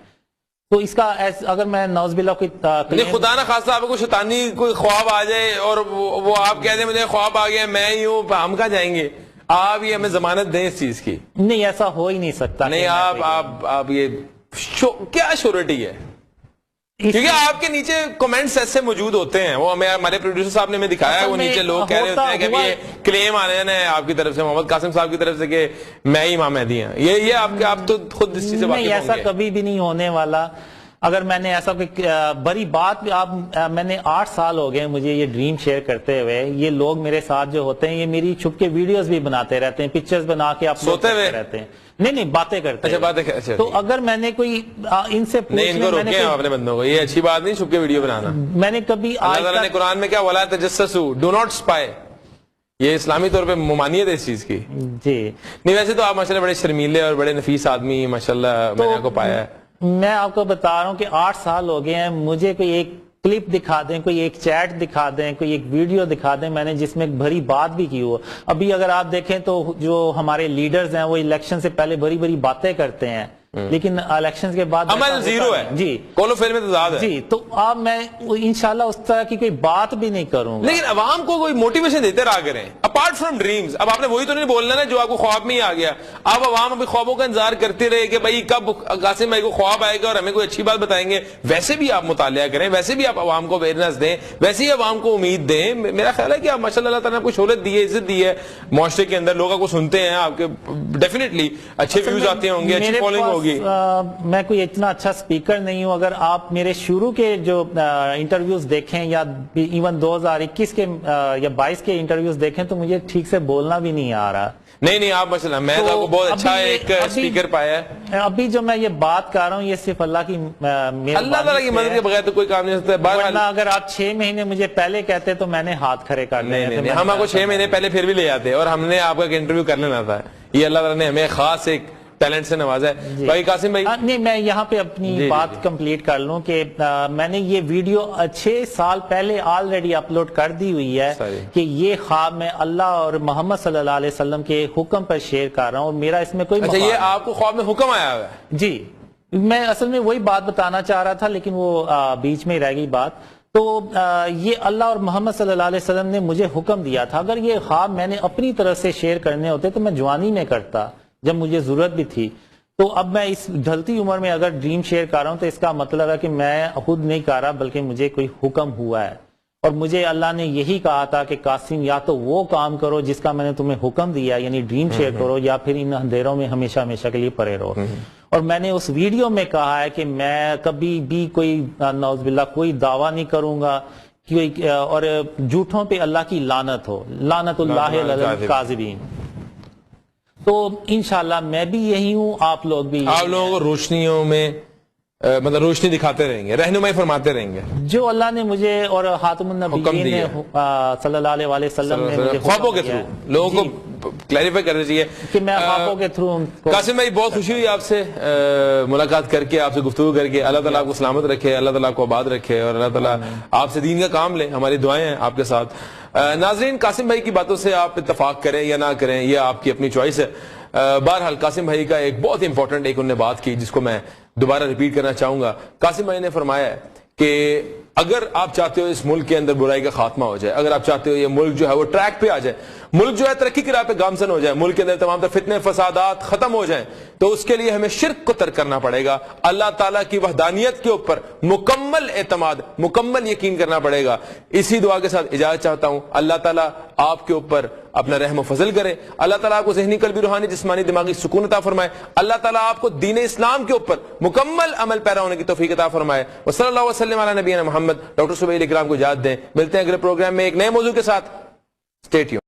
تو اس کا اگر میں نعوذ باللہ کوئی خدا نہ خاصا آپ کو شیطانی کوئی خواب آ جائے اور وہ آپ کہہ دیں مجھے خواب آ گیا میں ہی ہوں، ہم کہاں جائیں گے؟ آپ یہ ہمیں ضمانت دیں اس چیز کی۔ نہیں، ایسا ہو ہی نہیں سکتا۔ نہیں، آپ یہ کیا شورٹی ہے؟ کیونکہ آپ کے نیچے کمنٹس ایسے موجود ہوتے ہیں، وہ ہمارے پروڈیوسر صاحب نے ہمیں دکھایا ہے، وہ نیچے لوگ کہہ رہے ہوتے ہیں کہ یہ کلیم آنے ہیں آپ کی طرف سے، محمد قاسم صاحب کی طرف سے کہ میں ہی امام مہدی ہوں۔ یہ آپ تو خود اس چیز سے واقف ہوں گے۔ نہیں، ایسا کبھی بھی نہیں ہونے والا۔ اگر میں نے ایسا کوئی بڑی بات میں نے 8 سال ہو گئے مجھے یہ ڈریم شیئر کرتے ہوئے، یہ لوگ میرے ساتھ جو ہوتے ہیں یہ میری چھپ کے ویڈیوز بھی بناتے رہتے ہیں، پکچرز بنا کے اپلوڈ کرتے رہتے ہیں۔ نہیں، باتیں کرتے ہیں۔ تو اگر میں نے کوئی ان سے نہیں، ان کو روکیں اپنے بندوں کو، یہ اچھی بات نہیں چھپ کے ویڈیو بنانا۔ میں نے کبھی اللہ تعالیٰ نے قرآن میں کیا وَلَا تَجَسَّسُوا، ڈو ناٹ اسپائی، یہ اسلامی طور پہ ممانعت ہے اس چیز کی۔ جی نہیں، ویسے تو آپ ماشاءاللہ بڑے شرمیلے اور بڑے نفیس آدمی ماشاءاللہ میں نے آپ کو پایا ہے۔ میں آپ کو بتا رہا ہوں کہ 8 سال ہو گئے ہیں، مجھے کوئی ایک کلپ دکھا دیں، کوئی ایک چیٹ دکھا دیں، کوئی ایک ویڈیو دکھا دیں میں نے جس میں بڑی بات بھی کی ہو۔ ابھی اگر آپ دیکھیں تو جو ہمارے لیڈرز ہیں وہ الیکشن سے پہلے بڑی بڑی باتیں کرتے ہیں، لیکن الیکشن کے بعد عمل زیرو ہے، جی قول و فعل میں تضاد ہے۔ جی، تو اب میں انشاءاللہ اس طرح کی کوئی بات بھی نہیں کروں گا۔ لیکن عوام کو کوئی موٹیویشن دیتے رہا کریں اپارٹ فرام ڈریمز۔ اب آپ نے وہی تو نہیں بولنا نا جو آپ کو خواب میں ہی آ گیا۔ اب عوام ابھی خوابوں کا انتظار کرتے رہے کہ بھائی کب قاسم بھائی کو خواب آئے گا اور ہمیں کوئی اچھی بات بتائیں گے۔ ویسے بھی آپ مطالعہ کریں، ویسے بھی آپ عوام کو اویئرنیس دیں، ویسے ہی عوام کو امید دیں۔ میرا خیال ہے کہ آپ ماشاءاللہ اللہ تعالیٰ نے آپ کو شہرت دی ہے، عزت دی ہے معاشرے کے اندر، لوگ آپ کو سنتے ہیں، آپ کے ڈیفینیٹلی اچھے ویوز آتے ہوں گے، اچھی فالوئنگ ہوگی۔ میں کوئی اتنا اچھا سپیکر نہیں ہوں، اگر آپ میرے شروع کے جو انٹرویوز دیکھیں یا ایون 2021 کے یا 22 کے انٹرویوز دیکھیں تو مجھے ٹھیک سے بولنا بھی نہیں آ رہا۔ نہیں آپ ماشاءاللہ میں تو آپ کو بہت اچھا ایک سپیکر پایا ہے۔ ابھی جو میں یہ بات کر رہا ہوں یہ صرف اللہ کی اللہ تعالیٰ کی مدد کے بغیر تو کوئی کام نہیں ہو سکتا۔ ورنہ اگر آپ 6 مہینے مجھے پہلے کہتے تو میں نے ہاتھ کھڑے کر لیے تھے۔ ہم آپ کو 6 مہینے پہلے پھر بھی لے جاتے اور ہم نے آپ کا انٹرویو کر لینا تھا۔ یہ اللہ تعالیٰ نے ہمیں خاص ایک ٹیلنٹ سے نوازا ہے۔ بھائی قاسم بھائی، نہیں، میں یہاں پہ اپنی بات کمپلیٹ کر لوں کہ میں نے یہ ویڈیو 6 سال پہلے آلریڈی اپلوڈ کر دی ہوئی ہے کہ یہ خواب میں اللہ اور محمد صلی اللہ علیہ وسلم کے حکم پر شیئر کر رہا ہوں، اور میرا اس میں کوئی یہ آپ کو خواب میں حکم آیا ہوا ہے؟ جی، میں اصل میں وہی بات بتانا چاہ رہا تھا لیکن وہ بیچ میں رہ گئی بات۔ تو یہ اللہ اور محمد صلی اللہ علیہ وسلم نے مجھے حکم دیا تھا، اگر یہ خواب میں نے اپنی طرف سے شیئر کرنے ہوتے تو میں جوانی میں کرتا جب مجھے ضرورت بھی تھی۔ تو اب میں اس ڈھلتی عمر میں اگر ڈریم شیئر کر رہا ہوں تو اس کا مطلب ہے کہ میں خود نہیں کر رہا بلکہ مجھے کوئی حکم ہوا ہے، اور مجھے اللہ نے یہی کہا تھا کہ قاسم یا تو وہ کام کرو جس کا میں نے تمہیں حکم دیا یعنی ڈریم شیئر کرو، یا پھر ان اندھیروں میں ہمیشہ ہمیشہ کے لیے پڑے رہو۔ اور میں نے اس ویڈیو میں کہا ہے کہ میں کبھی بھی کوئی نعوذ باللہ کوئی دعویٰ نہیں کروں گا اور جھوٹوں پہ اللہ کی لعنت ہو، لعنت اللہ علی الکاذبین۔ تو انشاءاللہ میں بھی یہی ہوں، آپ لوگ بھی، آپ لوگوں کو روشنیوں میں مطلب روشنی دکھاتے رہیں گے، رہنمائی فرماتے رہیں گے، جو اللہ نے مجھے اور خاتم النبیین نے صلی اللہ علیہ وسلم نے مجھے خوابوں کے تھرو لوگوں کو کلیریفائی کرنا چاہیے کہ میں خوابوں کے تھرو. قاسم بھائی بہت خوشی ہوئی آپ سے ملاقات کر کے, آپ سے گفتگو کر کے. اللہ تعالیٰ آپ کو سلامت رکھے, اللہ تعالیٰ آپ کو آباد رکھے, اور اللہ تعالیٰ آپ سے دین کا کام لے. ہماری دعائیں ہیں آپ کے ساتھ. ناظرین, قاسم بھائی کی باتوں سے آپ اتفاق کریں یا نہ کریں, یہ آپ کی اپنی چوائس ہے. بہرحال قاسم بھائی کا ایک بہت امپورٹنٹ ایک انہوں نے بات کی جس کو میں دوبارہ ریپیٹ کرنا چاہوں گا. قاسم بھائی نے فرمایا ہے کہ اگر آپ چاہتے ہو اس ملک کے اندر برائی کا خاتمہ ہو جائے, اگر آپ چاہتے ہو یہ ملک جو ہے وہ ٹریک پہ آ جائے, ملک جو ہے ترقی کی راہ پہ گامزن ہو جائے, ملک کے اندر تمام تر فتنے فسادات ختم ہو جائیں, تو اس کے لیے ہمیں شرک کو ترک کرنا پڑے گا. اللہ تعالیٰ کی وحدانیت کے اوپر مکمل اعتماد, مکمل یقین کرنا پڑے گا. اسی دعا کے ساتھ اجازت چاہتا ہوں. اللہ تعالیٰ آپ کے اوپر اپنا رحم و فضل کرے. اللہ تعالیٰ آپ کو ذہنی, قلبی, روحانی, جسمانی, دماغی سکون عطا فرمائے. اللہ تعالیٰ آپ کو دین اسلام کے اوپر مکمل عمل پیرا ہونے کی توفیق عطا فرمائے. وصلی اللہ وسلم علی نبینا محمد. ڈاکٹر سہیل اکرام کو اجازت دیں. ملتے ہیں اگلے پروگرام میں ایک نئے موضوع کے ساتھ. Stay tuned.